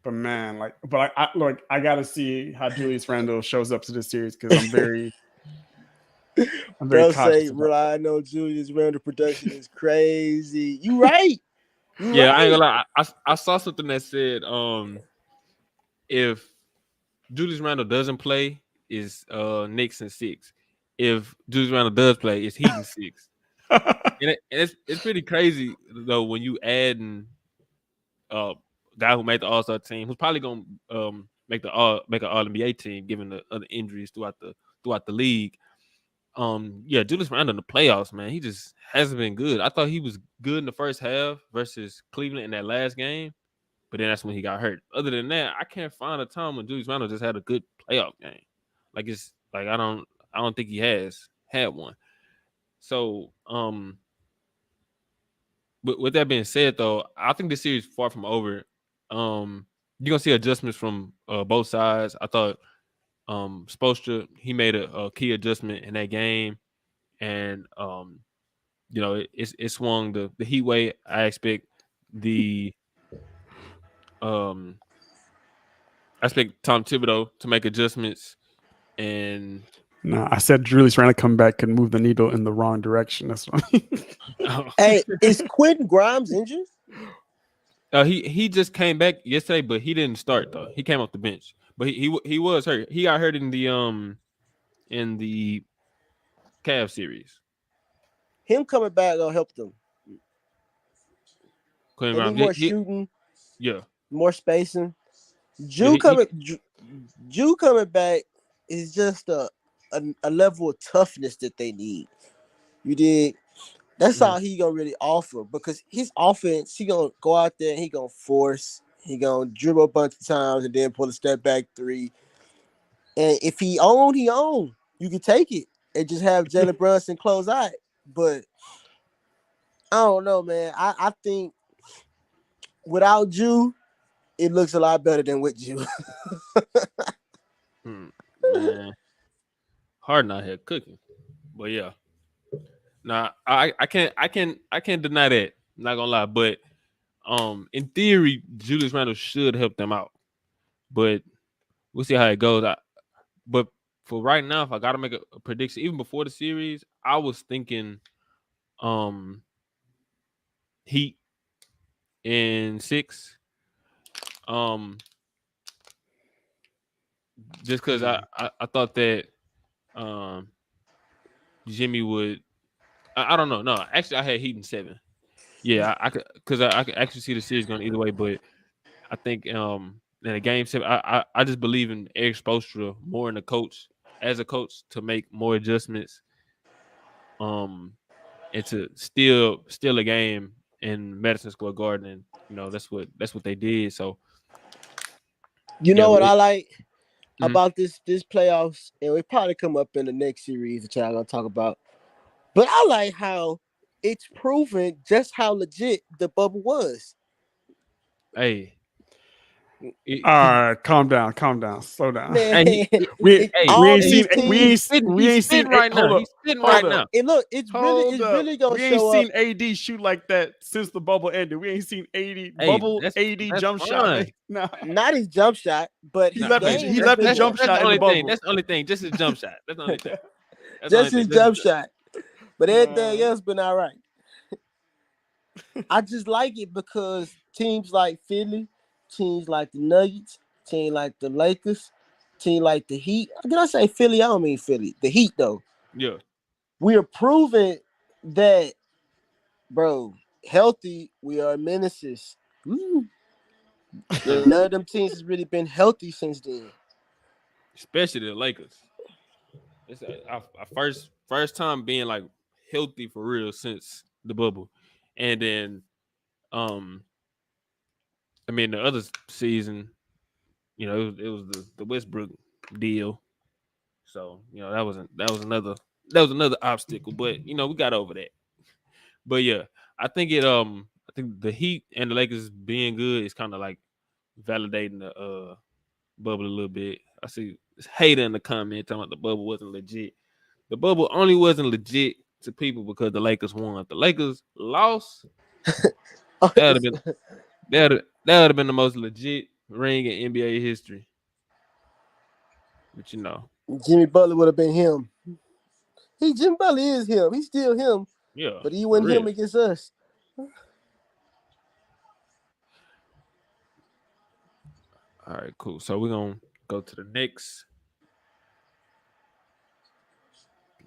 But man, I gotta see how Julius Randle shows up to this series because I'm very I'm very Bro say cautious about that. relying on Julius Randle production is crazy. You right. You Yeah, I ain't right. gonna lie. I saw something that said if Julius Randle doesn't play, is Knicks and 6. If Julius Randle does play, it's Heat and 6. And it's pretty crazy though when you add uh guy who made the All Star team, who's probably gonna make an All NBA team given the other injuries throughout the league. Yeah, Julius Randle in the playoffs, man, he just hasn't been good. I thought he was good in the first half versus Cleveland in that last game, but then that's when he got hurt. Other than that, I can't find a time when Julius Randle just had a good playoff game. Like it's like I don't think he has had one. So but with that being said, though, I think this series is far from over. You're gonna see adjustments from both sides. I thought Spoelstra, he made a key adjustment in that game, and it swung the Heat way. I expect the um I expect Tom Thibodeau to make adjustments, and No, I said Julius Randle come back could move the needle in the wrong direction. That's what I mean. Hey, is Quentin Grimes injured? he just came back yesterday, but he didn't start though. He came off the bench, but he was hurt. He got hurt in the Cavs series. Him coming back gonna help them. Quentin They need Grimes, more shooting, yeah, more spacing. yeah, Jew coming, Jew coming back is just a level of toughness that they need. You did. That's mhm. all he gonna really offer because his offense, he gonna go out there and he gonna force, he gonna dribble a bunch of times and then pull a step back three. And if he own, he own. You can take it and just have Jalen Brunson close out. But I don't know, man. I think without Jew, it looks a lot better than with Jew. Man, Harden out here cooking, but yeah, nah, I can't deny that. Not gonna lie, but in theory, Julius Randle should help them out, but we'll see how it goes. But for right now, if I gotta make a prediction, even before the series, I was thinking um Heat in 6. Um, just because I thought that um Jimmy would. I don't know. No, actually, I had Heat in 7. Yeah, I could because I could actually see the series going either way, but I think in a game 7, I just believe in Eric Spoelstra more in the coach as a coach to make more adjustments um and to steal a game in Madison Square Garden, and that's what they did. So You yeah, know what I like mhm. about this playoffs, and we probably come up in the next series that y'all gonna talk about. But I like how it's proven just how legit the bubble was. Hey, All he right, calm down, slow down. Man, hey We it, hey we all ain't hey seen these he, we he's ain't teams. spitting we he's ain't seen spitting right hold now. up, He's spitting right hold now. up, And look, it's really hold it's up. really gonna We ain't show up. seen AD shoot like that since the bubble ended. We ain't seen AD Hey, bubble that's AD that's jump shot. fine. Nah, Not his jump shot, but he his left his Man, game he has that's left his been that's jump there. that's the shot in the only thing. bubble. That's the only thing. Just his jump shot. That's the only thing. That's the Just only thing. his Just his jump shot. But everything Nah. else been all right. I just like it because teams like Philly, teams like the Nuggets, team like the Lakers, team like the Heat. Did I say Philly? I don't mean Philly. The Heat though. yeah. We are proving that, bro, healthy, we are menaces. Hey, None of them teams has really been healthy since then. especially the Lakers. It's our first time being like healthy for real since the bubble, and then um, I mean the other season, it was the Westbrook deal. So that was another obstacle, but we got over that. But yeah, I think the Heat and the Lakers being good is kind of like validating the bubble a little bit. I see this hater in the comment talking about the bubble wasn't legit. The bubble only wasn't legit to people because the Lakers won. If the Lakers lost, that would have been that would have been the most legit ring in NBA history. But Jimmy Butler would have been him. He Jim Butler is him. He's still him, Yeah, but he for wasn't him real. against us. All right, cool. So we're gonna go to the next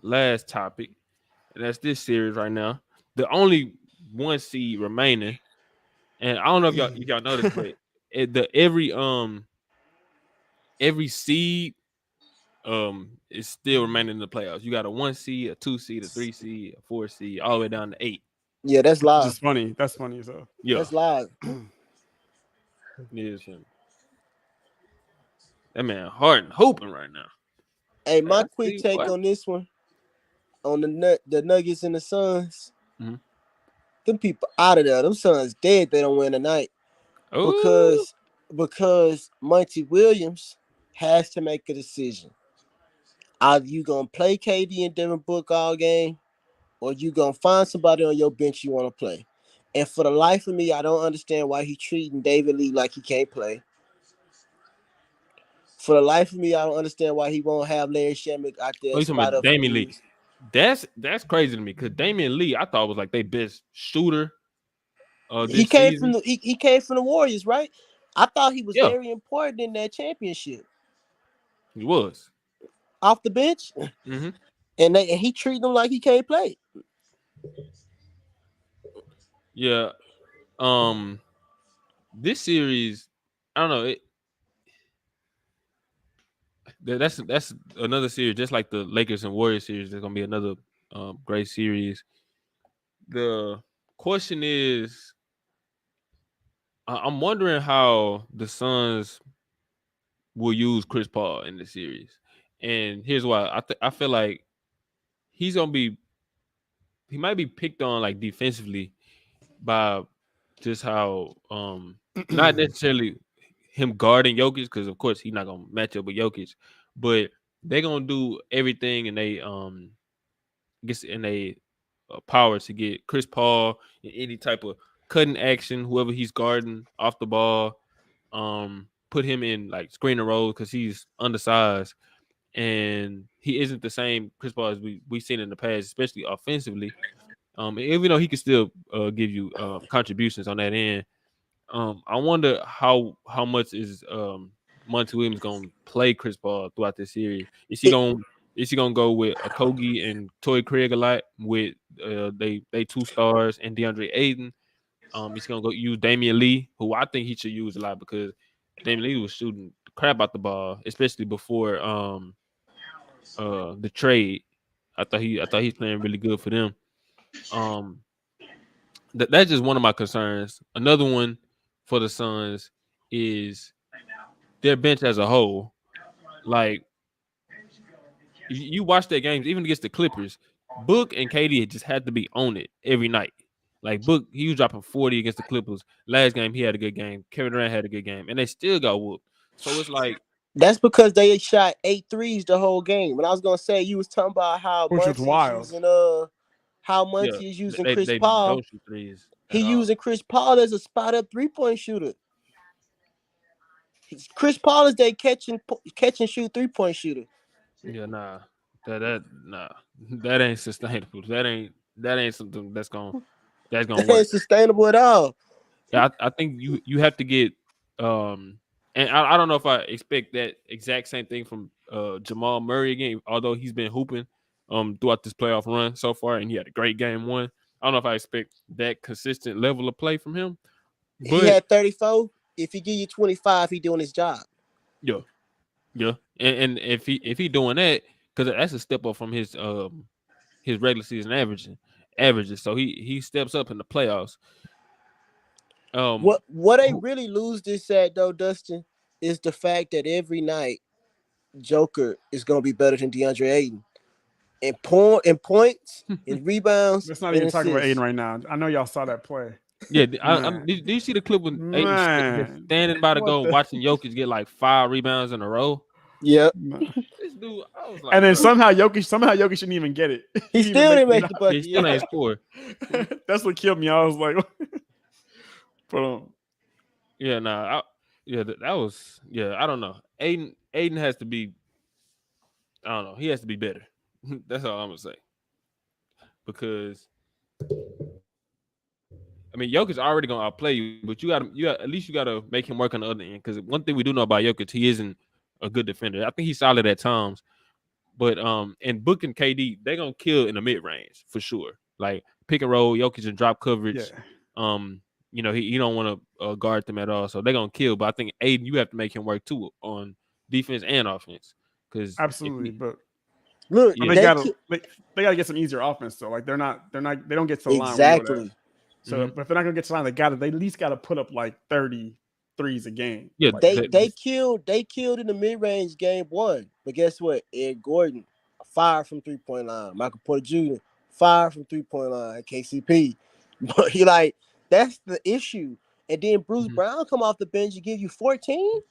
last topic, and that's this series right now. The only one seed remaining, and I don't know if y'all noticed, but every seed is still remaining in the playoffs. You got a 1 seed, a 2 seed, a 3 seed, a 4 seed, all the way down to 8. Yeah, that's Which live. is funny. That's funny as hell. Yeah, That's live. it is him. That man Harden hoping right now. Hey, Hey, my I quick see take what. on this one, on the Nuggets and the Suns. Mm-hmm. Them people out of there. Them Suns dead. They don't win tonight Oh, because Monty Williams has to make a decision. Either you gonna play KD and Devin Book all game, or you gonna find somebody on your bench you want to play. And for the life of me, I don't understand why he treating David Lee like he can't play. For the life of me, I don't understand why he won't have Larry Shammick out there you talking spot about up for Damian Lee? dudes. That's crazy to me because Damian Lee, I thought was like their best shooter He this came from season. he came from the Warriors, right? I thought he was Yeah, very important in that championship he was. off the bench, Mm-hmm. and he treating them like he can't play. Yeah. Um, this series, I don't know. That's another series, just like the Lakers and Warriors series. There's gonna be another great series. The question is, I'm wondering how the Suns will use Chris Paul in the series, and here's why. I feel like he's gonna be he might be picked on like defensively by just how not necessarily him guarding Jokic, because of course he's not gonna match up with Jokic, but they're gonna do everything in they gets in a power to get Chris Paul in any type of cutting action, whoever he's guarding off the ball, put him in like screening roles because he's undersized and he isn't the same Chris Paul as we've seen in the past, especially offensively. Even though he can still give you contributions on that end, I wonder how much is Monty Williams gonna play Chris Paul throughout this series? It, Is he gonna go with a Kogi and Toy Craig a lot with they 2 stars and DeAndre Ayton? He's gonna go use Damian Lee, who I think he should use a lot because Damian Lee was shooting the crap out the ball, especially before the trade. I thought he's playing really good for them. Um, that's just one of my concerns. Another one for the Suns is their bench as a whole. Like you watch their games, even against the Clippers, Book and KD just had to be on it every night. Like Book, he was dropping 40 against the Clippers. Last game, he had a good game. Kevin Durant had a good game, and they still got whooped. So it's like, that's because they shot 8 threes the whole game. And I was gonna say you was talking about how Which was Monty is wild. using how yeah, Monty is using they Chris they Paul. don't shoot threes He at all. using Chris Paul as a spot up 3-point shooter. Chris Paul is their catch and shoot 3-point shooter. Yeah, nah, nah, that ain't sustainable. That ain't something that's gonna That ain't work. sustainable at all. Yeah, I think you have to get and I don't know if I expect that exact same thing from Jamal Murray again, although he's been hooping throughout this playoff run so far and he had a great game one. I don't know if I expect that consistent level of play from him. He But had 34. If he give you 25, he doing his job. yeah, yeah. And if he doing that, because that's a step up from his regular season averages. So he steps up in the playoffs. Um What they who- really lose this at though, Dustin, is the fact that every night Joker is gonna be better than DeAndre Ayton in points, in rebounds, Let's not and even talk about Aiden assists. right now. I know y'all saw that play. Yeah, Man. did you see the clip when Aiden just Man. standing by the What goal the watching Jokic get like 5 rebounds in a row? Yep. man. This dude, I was And like, then bro, somehow Jokic shouldn't even get it. He He didn't even still make didn't the make the shot. he bucket. still Yeah. ain't score. That's what killed me. I was like, but Yeah, nah, that was I don't know. Aiden has to be, I don't know, he has to be better. That's all I'm gonna say. Because I mean, Jokic already gonna outplay you, but you got at least you gotta make him work on the other end. Because one thing we do know about Jokic, he isn't a good defender. I think he's solid at times, but and Book and KD, they gonna kill in the mid range for sure. Like pick and roll, Jokic and drop Yeah, coverage. He don't want to guard them at all, so they're gonna kill. But I think Aiden, you have to make him work too on defense and offense. Because if absolutely. he, Look, But yeah, they gotta get some easier offense though. Like they don't get to the line. We know that. exactly. So, hmm but if they're not gonna get to the line, they at least got to put up like 30 threes a game. yeah, Like They killed in the mid range game one. But guess what? Ed Gordon fired from 3 point line. Michael Porter Jr. fired from 3 point line. KCP. But he like that's the issue. And then Bruce mhm. Brown come off the bench and give you 14.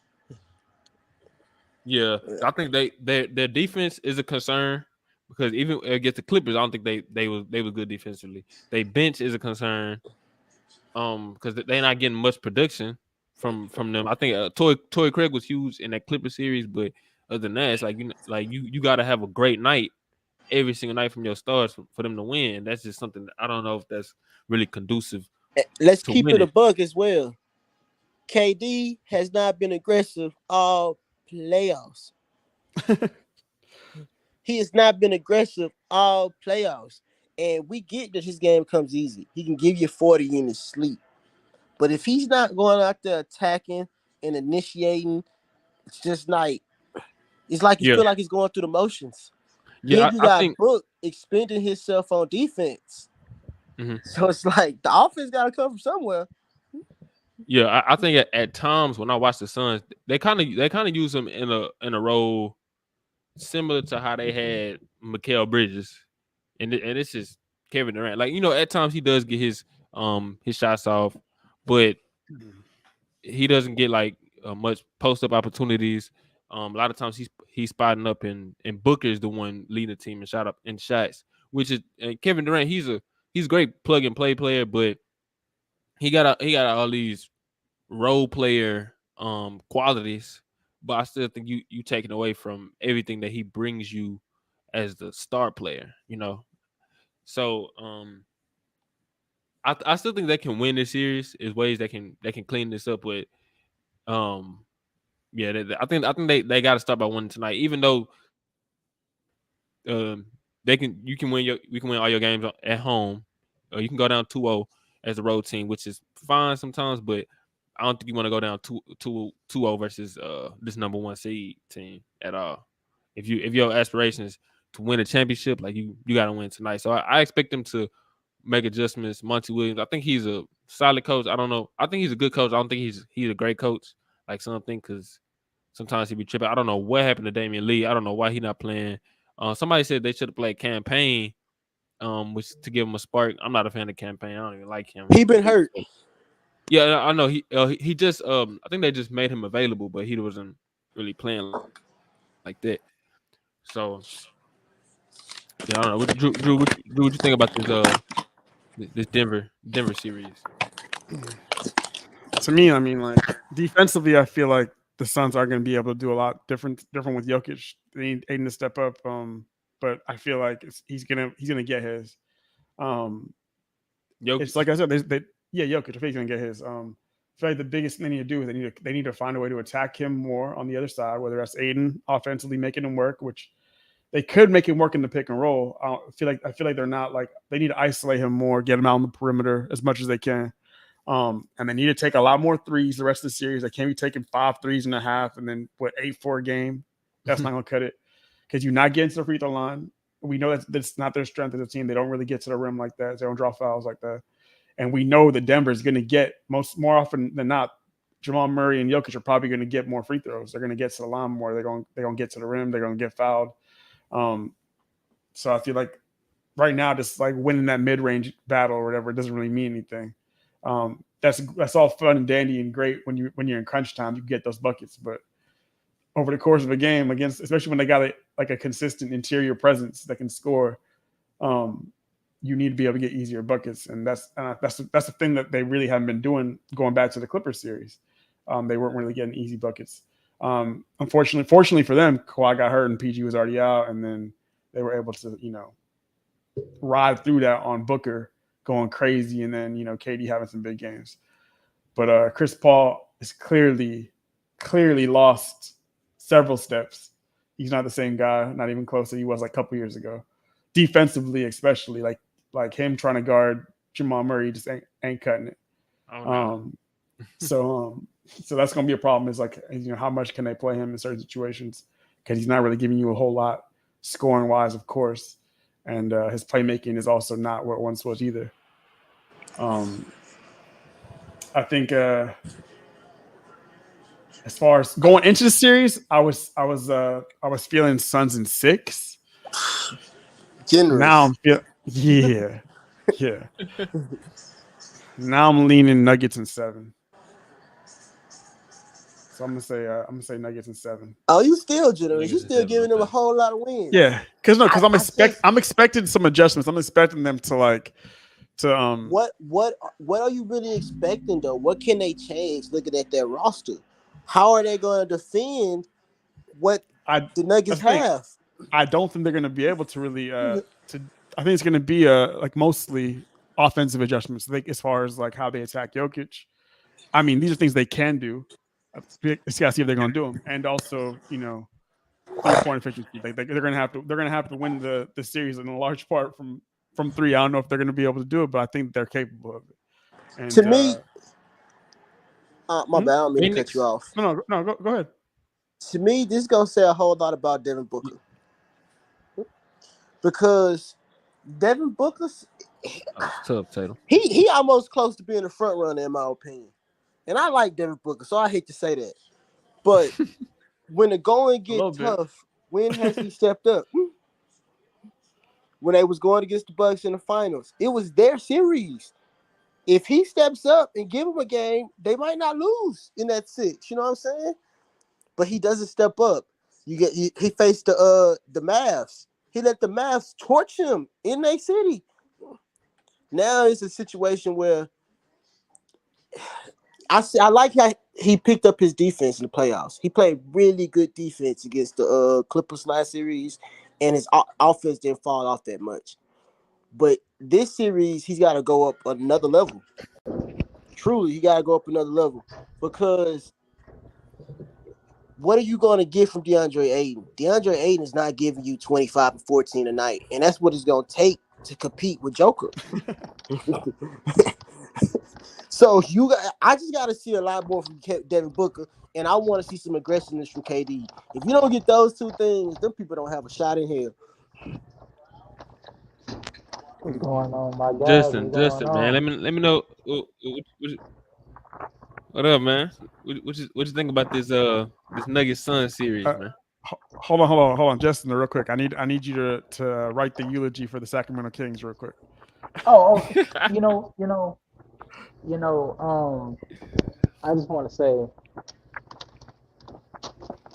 Yeah, I think their defense is a concern because even against the Clippers, I don't think they were good defensively. They bench is a concern because they're not getting much production from them. I think Torrey Craig was huge in that Clipper series, but other than that, it's like you got to have a great night every single night from your stars for them to win. That's just something that I don't know if that's really conducive Let's to keep it a winning. buck as well. KD has not been aggressive all playoffs. He has not been aggressive all playoffs. And we get that his game comes easy. He can give you 40 in his sleep. But if he's not going out there attacking and initiating, it's just like it's like you Yeah, feel like he's going through the motions. yeah, Then you I got think. Book expending himself on defense. Mhm. So it's like the offense got to come from somewhere. Yeah, I think at times when I watch the Suns, they kind of use him in a role similar to how they had Mikal Bridges, and this is Kevin Durant. Like at times he does get his shots off, but he doesn't get like much post up opportunities. A lot of times he's spotting up, and Booker is the one leading the team in shot up in shots, which is and Kevin Durant. He's a great plug and play player, but he got all these role player qualities, but I still think you taking away from everything that he brings you as the star player. So I still think they can win this series. Is ways they can clean this up with um yeah I think they got to start by winning tonight, even though we can win all your games at home. You can go down 2-0 as a road team, which is fine sometimes, but I don't think you want to go down 2-0 versus this number one seed team at all. If your aspiration is to win a championship, like you got to win tonight. So I expect them to make adjustments. Monty Williams, I think he's a solid coach. I don't know. I think he's a good coach. I don't think he's a great coach like something because sometimes he be tripping. I don't know what happened to Damian Lee. I don't know why he not playing. Somebody said they should have played Campaign, which to give him a spark. I'm not a fan of Campaign. I don't even like him. He been hurt. Yeah, I know he just I think they just made him available, but he wasn't really playing like that. So yeah, I don't know. Drew, what you think about this Denver series? to me, I mean, like defensively, I feel like the Suns are going to be able to do a lot different with Jokic. They need Aiden to step up, but I feel like he's gonna get his. Um, it's Jokic. like I said, yeah, Jokic. I think he's gonna get his. I feel like the biggest thing they need to do is they need to find a way to attack him more on the other side, whether that's Aiden offensively making him work, which they could make him work in the pick and roll. I feel like they're not like they need to isolate him more, get him out on the perimeter as much as they can. And they need to take a lot more threes the rest of the series. They can't be taking 5 3s and a half and then 8 4 a game. That's not gonna cut it because you're not getting to the free throw line. We know that's not their strength as a team. They don't really get to the rim like that. They don't draw fouls like that. And we know that Denver is going to get more often than not. Jamal Murray and Jokic are probably going to get more free throws. They're going to get to the line more. They're going to get to the rim. They're going to get fouled. Um, so I feel like right now, just like winning that mid range battle or whatever, it doesn't really mean anything. That's all fun and dandy and great when you're in crunch time. You get those buckets, but over the course of a game against, especially when they got a consistent interior presence that can score, um, you need to be able to get easier buckets, and that's the thing that they really haven't been doing going back to the Clippers series. They weren't really getting easy buckets. Fortunately for them, Kawhi got hurt and PG was already out, and then they were able to ride through that on Booker going crazy, and then KD having some big games. But Chris Paul is clearly lost several steps. He's not the same guy, not even close to he was like a couple years ago. Defensively, especially like him trying to guard Jamal Murray just ain't cutting it. Oh no. Um, so that's gonna be a problem. Is like how much can they play him in certain situations because he's not really giving you a whole lot scoring wise, of course, and his playmaking is also not what it once was either. Um, I think as far as going into the series, I was feeling Suns in 6. Now Generous. I'm feel yeah, yeah. Now I'm leaning Nuggets in 7. So I'm gonna say Nuggets in 7. Oh, you still generous. You Niggas in still seven. giving them a Okay. whole lot of wins. Yeah, because no, because I just I'm expecting some adjustments. I'm expecting them to. what are you really expecting though? What can they change looking at their roster? How are they going to defend what I the I Nuggets think have? I don't think they're gonna be able to really to. I think it's gonna be like mostly offensive adjustments. Like as far as like how they attack Jokic. I mean, these are things they can do. Let's gotta see if they're gonna do them, and also 3-point efficiency. They're gonna have to win the series in a large part from three. I don't know if they're gonna be able to do it, but I think they're capable of it. To And me, my hmm? bad, I don't mean to cut you Phoenix. off. No, go ahead. To me, this is gonna say a whole lot about Devin Booker because Devin Booker, Oh, it's tough, Tatum. he almost close to being a front runner in my opinion. And I like Devin Booker, so I hate to say that. But when the going A little get bit. tough, when has he stepped up? When they was going against the Bucks in the finals, it was their series. If he steps up and give them a game, they might not lose in that 6. You know what I'm saying? But he doesn't step up. He faced the Mavs. He let the Mavs torch him in their city. Now it's a situation where I like how he picked up his defense in the playoffs. He played really good defense against the Clippers last series, and his offense didn't fall off that much. But this series, he's got to go up another level. Truly, he got to go up another level because what are you going to get from DeAndre Ayton? DeAndre Ayton is not giving you 25 and 14 a night, and that's what it's going to take to compete with Joker. So I just got to see a lot more from Devin Booker, and I want to see some aggressiveness from KD. If you don't get those two things, them people don't have a shot in hell. What's going on, my guys? What's going Justin, man. on? Let me know. What up, man? What you think about this Nuggets Sun series, Uh, man? hold on, Justin, real quick. I need you to write the eulogy for the Sacramento Kings, real quick. Oh, you know, you know, you know. I just want to say,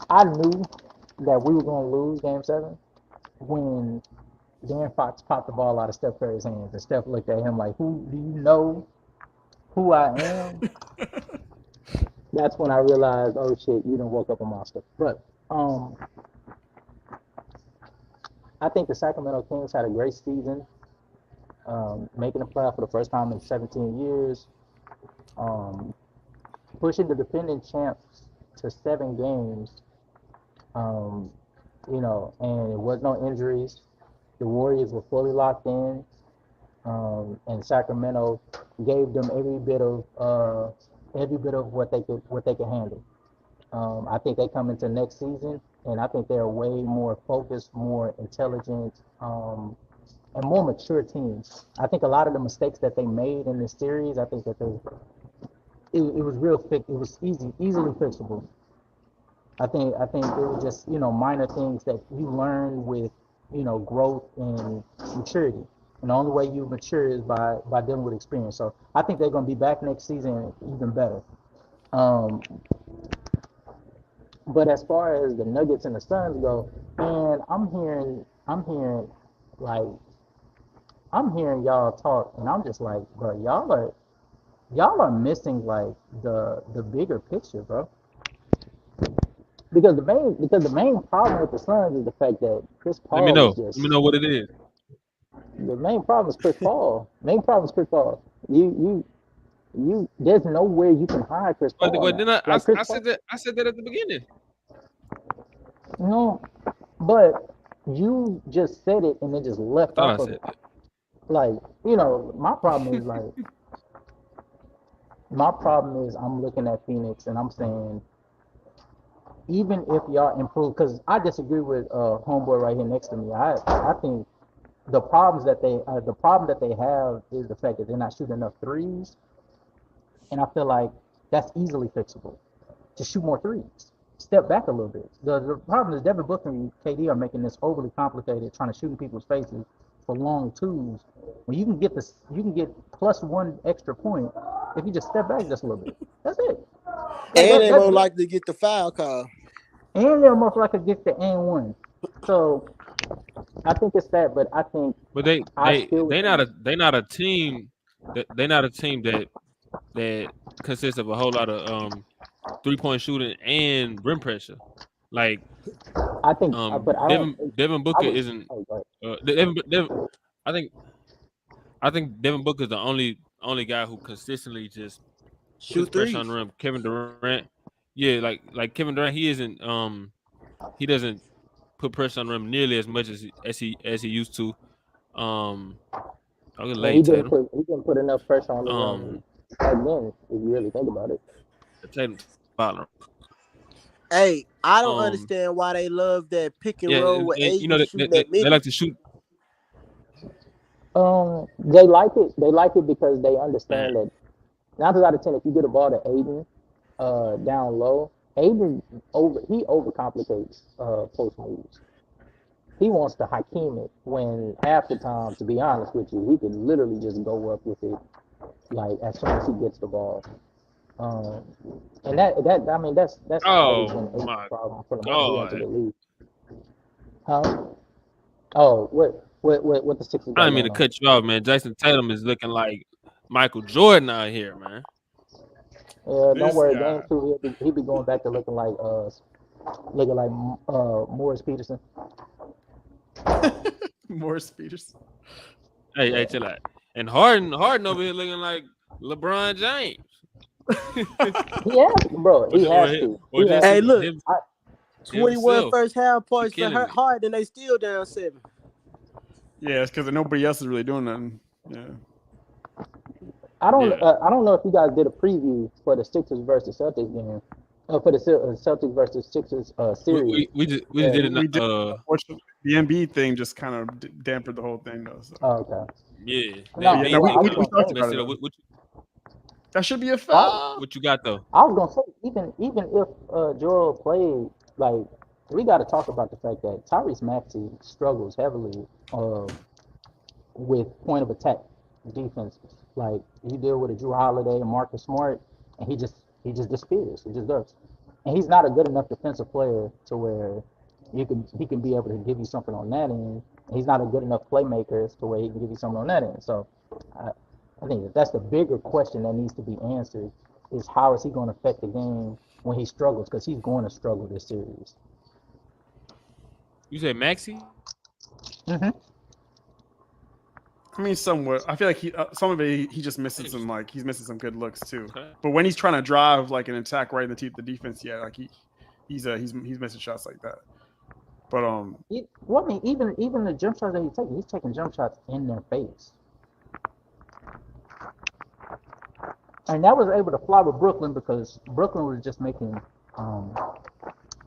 I knew that we were going to lose Game 7 when Darren Fox popped the ball out of Steph Curry's hands, and Steph looked at him like, "Who do you know who I am?" That's when I realized, oh shit, you done woke up a monster. But I think the Sacramento Kings had a great season, making the playoff for the first time in 17 years. Um, Pushing the defending champs to 7 games, um, and it was no injuries. The Warriors were fully locked in, and Sacramento gave them every bit of what they could handle. I think they come into next season, and I think they're way more focused, more intelligent, and more mature team. I think a lot of the mistakes that they made in this series, I think that it was real fix. It was easily fixable. I think it was just minor things that you learn with growth and maturity. And the only way you mature is by dealing with experience. So I think they're going to be back next season even better. Um, but as far as the Nuggets and the Suns go, man, like I'm hearing y'all talk, and I'm just like, bro, y'all are missing like the bigger picture, bro. because the main problem with the Suns is the fact that Chris Let me Paul is know. Let me just know what it is. the main problem is Chris Paul. Main problem is Chris Paul. There's nowhere you can hide Chris Paul But then now. Like Chris I Paul, said that at the beginning. no, but you just said it and then just I left thought I off of said it. that. Like, my problem is like I'm looking at Phoenix and I'm saying even if y'all improve, because I disagree with homeboy right here next to me. I think the problem that they have is the fact that they're not shooting enough threes, and I feel like that's easily fixable. To shoot more threes, step back a little bit. The problem is Devin Booker and KD are making this overly complicated, trying to shoot in people's faces for long twos. When you can get plus one extra point if you just step back just a little bit. That's it. Like And that they that, more that likely to get the foul call. and they're most likely to get the and one. So I think it's that, but I think But I still think they not a team they not a team that consists of a whole lot of 3-point shooting and rim pressure. Like but I don't think Devin I Booker would. isn't Oh, go I think Devin Booker is the only guy who consistently just puts Shoot pressure on threes. the rim. Kevin Durant, yeah, like Kevin Durant, he isn't he doesn't put pressure on the rim nearly as much as he used to. Um, I was And he late didn't Tatum. put enough pressure on the rim Um, back then. If you really think about it. Tatum foul. Hey, I don't Um, understand why they love that pick and yeah, roll with and, Aiden shooting at they Mitty. like to shoot, They like it. They like it because they man. understand that 9 times out of 10, if you get a ball to Aiden, down low, Aiden he overcomplicates post moves. He wants to Hakeem it when half the time, to be honest with you, he can literally just go up with it like as soon as he gets the ball. Um, and that I mean that's always Oh been Aiden's my problem from the moment he entered God. the league. Huh? Oh, what the Sixers I got didn't mean to going on? cut you off, man. Jason Tatum is looking like Michael Jordan out here, man. Don't This worry, game guy. two he'll be going back to looking like Morris Peterson. Morris Peters. Hey, Yeah, chill out. And Harden over here looking like LeBron James. he has to. Or He has just Hey, to. look, him 21 himself. first half He points for killing it. Harden, they still down 7. Yeah, it's because nobody else is really doing nothing. Yeah. Yeah. I don't know if you guys did a preview for the Sixers versus Celtics game. For the Celtics versus Sixers series. We just Yeah. did We it. did. Unfortunately, the MB thing just kind of dampened the whole thing, though. So, Oh, okay. Yeah. The but No, yeah, no, Embiid well, we, I thing we, was kind we of gonna talked say, about messed it it up. though. That should be a I, foul. What you got though? I was gonna say, even if Joel played, like we got to talk about the fact that Tyrese Maxey struggles heavily with point of attack defenses. Like you deal with a Drew Holiday and Marcus Smart, and he just disappears. He just does, and he's not a good enough defensive player to where he can be able to give you something on that end. He's not a good enough playmaker to where he can give you something on that end. So I, I think that's the bigger question that needs to be answered is how is he going to affect the game when he struggles because he's going to struggle this series. You said Maxi? Mm-hmm. I mean, somewhat. I feel like some of it he just missing some he's missing some good looks too. Okay. But when he's trying to drive like an attack right in the teeth of the defense, yeah, like he's missing shots like that. But Well, I mean, even the jump shots that he's taking jump shots in their face. And that was able to fly with Brooklyn because Brooklyn was just making um,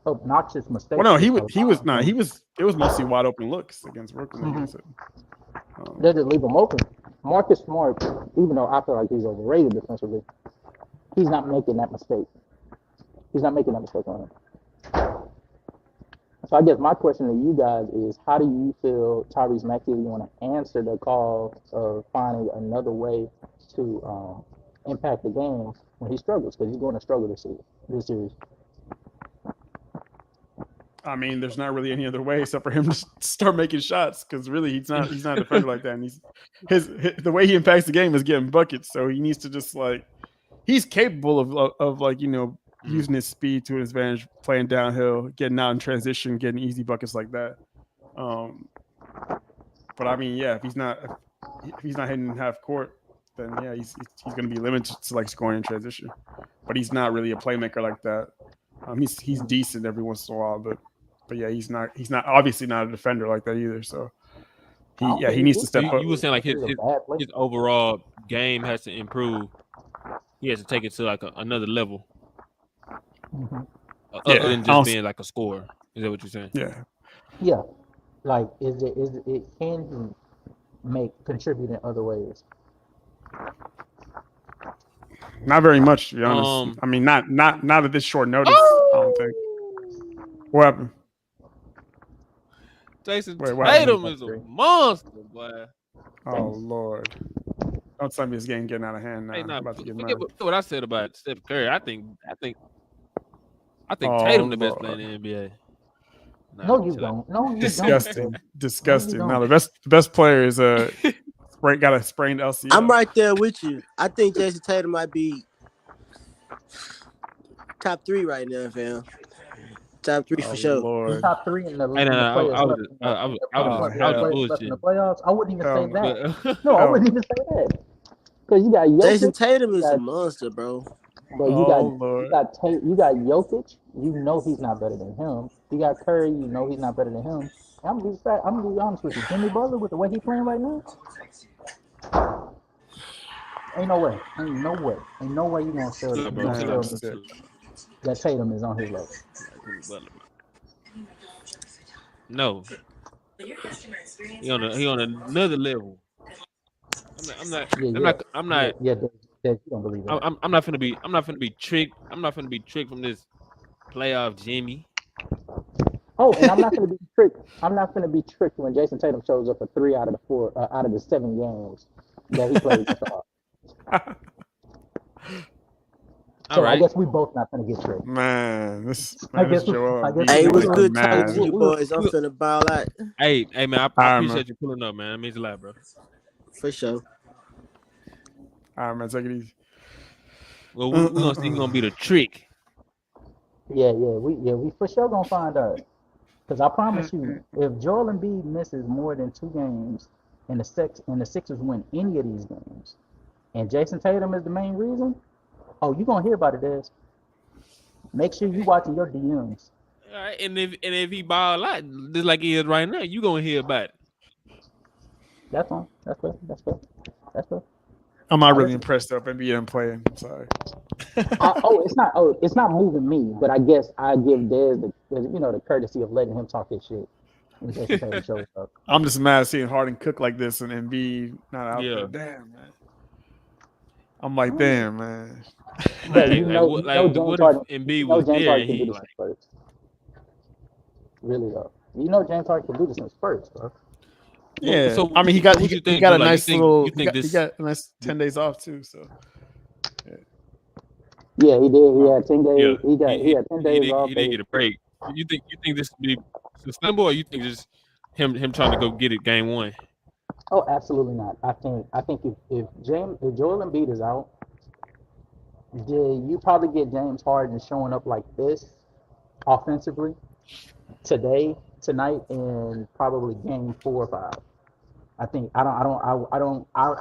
obnoxious well, mistakes, no, which he was allowed nah, he them. was it was mostly wide open looks against Brooklyn that he Mhm. was hitting. They just leave him open. Marcus Smart, even though I feel like he's overrated defensively, he's not making that mistake. He's not making that mistake on him. So I guess my question to you guys is, how do you feel Tyrese Maxey is going to answer the call of finding another way to impact the game when he struggles? Because he's going to struggle this series. This series. I mean, there's not really any other way except for him to start making shots because really he's not a defender like that, and his the way he impacts the game is getting buckets. So he needs to just like he's capable of like using his speed to his advantage, playing downhill, getting out in transition, getting easy buckets like that. Um, but I mean, yeah, if he's not hitting half court, then yeah, he's going to be limited to like scoring in transition. But he's not really a playmaker like that. He's decent every once in a while, but yeah, he's not obviously not a defender like that either. So I don't he think needs to So step up. you were saying like he's a bad player. his overall game has to improve. He has to take it to like another level, other Yeah, than just being like a scorer. Is that what you're saying? yeah. Yeah, like is it can he contribute in other ways? Not very much, to be honest. Um. I mean, not at this short notice. I don't think. What happened? Jason Wait, what happened? Tatum is a monster, boy. Oh Lord! Don't tell me this game getting out of hand now. Hey, I'm nah, about to get forget mad. what I said about Steph Curry. I think Oh Tatum the best player Lord! in the NBA. Nah, No, you chill out. don't. No, you don't. Disgusting, No, you disgusting. Now don't. the best player is got a sprained LCL. I'm right there with you. I think Jason Tatum might be top 3 right now, fam. Top 3 Oh for sure. He's Lord! top 3 in Hey, the nah, players I left. was In the, in the, I in the, Oh was play- I in was the hell! players left in the bullshitting. playoffs. I wouldn't even Hell say no! that. But No, I Hell wouldn't no! even say that. Because you got Jason Jokic, Tatum you is a got monster, bro. but Oh you Lord! got you got Jokic. You know he's not better than him. You got Curry. You know he's not better than him. I'm gonna be honest with you. Jimmy Butler, with the way he's playing right now, ain't no way. Ain't no way you gonna chill out, bro. Chill Man, out, I'm tell bro. me sick. Chill out. that Tatum is on his level. Jimmy Butler, bro. No, he on another level. I'm not. I'm not. Yeah, I'm yeah, not. I'm not. You don't believe that. I'm not finna be. I'm not finna be tricked. I'm not finna be tricked from this playoff Jimmy. Oh, and I'm not gonna be tricked. I'm not gonna be tricked when Jason Tatum shows up for 3 out of the 7 games that he played against the Hawks. All So I right. guess we both not gonna get tricked. Man, this I Joel guess Embiid Hey, it we got was me gonna good talking mad. to you boys. I'm finna ball out Hey, man. I All right, man. appreciate you pulling up, man. That means a lot, bro. for sure. All right, man. Take it easy. Well, we're gonna see who's gonna be the trick. we for sure gonna find out. Because I promise you, if Joel Embiid misses more than 2 games and the Sixers win any of these games, and Jason Tatum is the main reason, oh, you gonna hear about it, Des. Make sure you watching your DMs. All right, and if he ball out just like he is right now, you gonna hear about it. That's fine. That's fair. That's fair. I'm not I really listen. impressed though. Maybe I'm playing. I'm sorry. It's not moving me, but I guess I give Dez the courtesy of letting him talk his shit when Jason Tatum shows up. I'm just mad seeing Harden cook like this and Embiid not out there. Yeah, Damn, man. I'm like, damn, man. But what if Embiid was James there Harden and can do he this like, in spurts. Really though. You know James Harden can do this in spurts, bro. Yeah, so I mean, so what you he think, got Joe? a Like nice little you think he this? got a nice 10 days off too. So Yeah, he did. He um, had 10 days. Yeah, He had 10 days off. he did get a break. You think this would be sustainable, or you think just him trying to go get it game one? Oh, absolutely not. I think if Joel Embiid is out, you probably get James Harden showing up like this offensively tonight, in probably game 4 or 5. I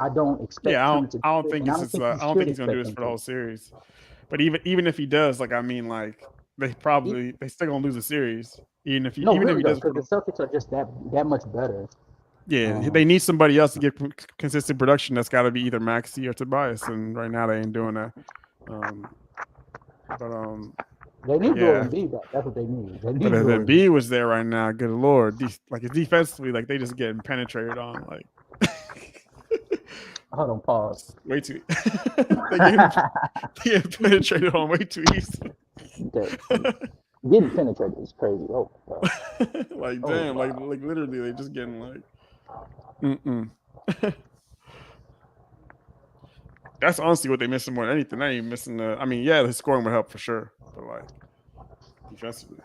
don't expect yeah, him to do I don't it, think and I it's don't just think you I don't should think he's gonna do expect this him for the to. whole series. But even if he does, like I mean, like they still gonna lose the series. No, Even if really he though, does because put the them. Celtics are just that much better. Yeah, Um, they need somebody else to get consistent production. That's got to be either Maxi or Tobias, and right now they ain't doing that. Um, but they need Joel yeah, Embiid back. That's what they need. They but need if Joel Embiid. Embiid was there right now, good lord, like it's defensively, like they just getting penetrated on, like Hold on, pause. way too. they getting penetrated on way too easily. Getting penetrated is crazy. Oh God. Like Oh damn, wow. like literally, they just getting like. Mm-mm. That's honestly what they missing more than anything. They ain't missing the. I mean, yeah, the scoring would help for sure, but like defensively.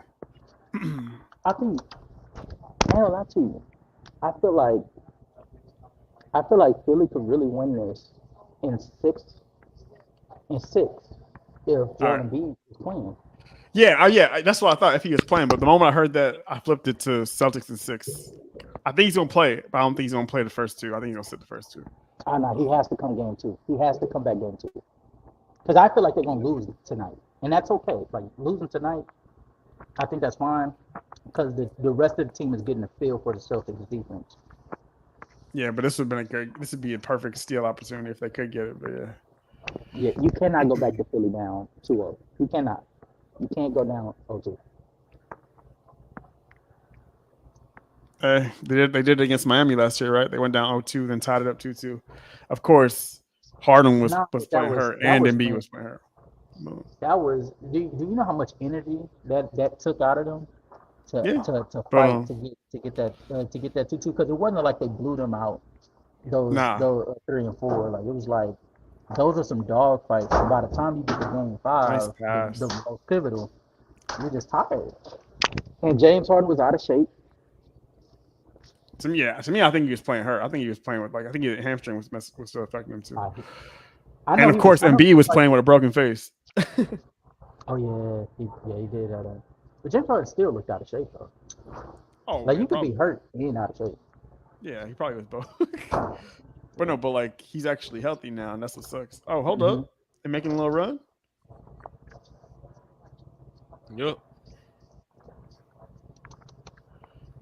I think. Hell, not too. I feel like Philly could really win this in six. In six. if All Joel right. Embiid is playing. Yeah, that's what I thought if he was playing. But the moment I heard that, I flipped it to Celtics in 6. I think he's gonna play, but I don't think he's gonna play the first 2. I think he's gonna sit the first 2. Oh no, he has to come game 2. He has to come back game 2. Because I feel like they're gonna lose tonight, and that's okay. Like losing tonight, I think that's fine because the rest of the team is getting a feel for the Celtics defense. Yeah, but this would have been a great. This would be a perfect steal opportunity if they could get it. But yeah, Yeah, you cannot go back to Philly down 2-0. You cannot. You can't go down 0-2. they did it against Miami last year, right? They went down 0-2, then tied it up 2-2. Of course, Harden No, was that playing was hurt, that and was Embiid when was playing hurt. that was. Do you know how much energy that took out of them Yeah, to but fight to get that 2-2? Because it wasn't like they blew them out nah, those 3 and 4. Like it was like those are some dog fights. And by the time you get to game nice 5, the pass. most pivotal, you're just tired. And James Harden was out of shape. To me, I think he was playing hurt. I think he was playing with I think his hamstring was still affecting him too. I And know of he was. course, I know he Embiid was was like, playing with a broken face. oh he did that. But James Harden still looked out of shape though. Oh Like yeah, you could be probably. hurt, and he ain't out of shape. Yeah, he probably was both. But no, but like he's actually healthy now, and that's what sucks. Oh, hold Mm-hmm. up, they're making a little run. Yep.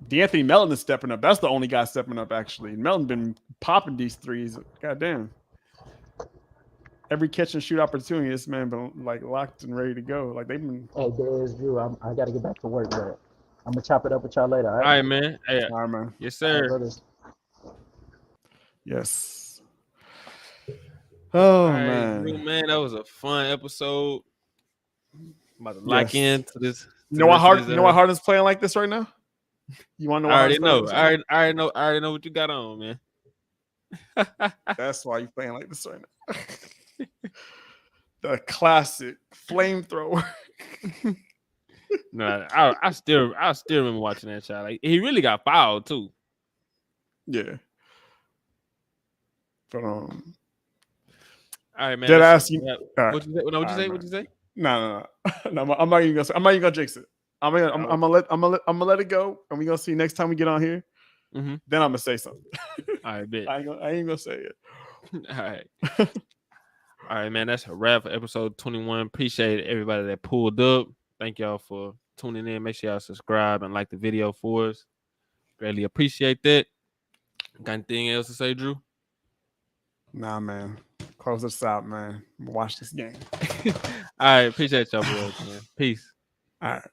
D'Anthony Melton is stepping up. That's the only guy stepping up actually. Melton been popping these threes. Goddamn. Every catch and shoot opportunity, this man been like locked and ready to go. Like they've been. Hey, there's Drew. I got to get back to work, but I'm gonna chop it up with y'all later. All All right, right, man. Hey, All right, man. yes, all right, sir. brothers. Yes. All Oh right, Drew, man. man, that was a fun episode. I'm about to lock Yes. into this You to know the why rest of this. You know why Harden's playing like this right now? You want to know why I Harden's already playing like know. this right now? I already know. I already know what you got on, man. That's why you playing like this right now. The classic flamethrower. No, I still remember watching that shot. Like he really got fouled too. Yeah. But All right, man. Dead That's ass. yeah. All right. What you say? No, what you All say? right, What you say? No. No, I'm not even gonna. I'm not even gonna jinx it. I'm gonna let it go, and we gonna see next time we get on here. Mm-hmm. Then I'm gonna say something. All right, bet. I ain't gonna say it. All right. All right, man. That's a wrap for episode 21. Appreciate everybody that pulled up. Thank y'all for tuning in. Make sure y'all subscribe and like the video for us. Greatly appreciate that. Got anything else to say, Drew? Nah, man. Close this out, man. Watch this game. All right. Appreciate y'all, boys, man. Peace. All right.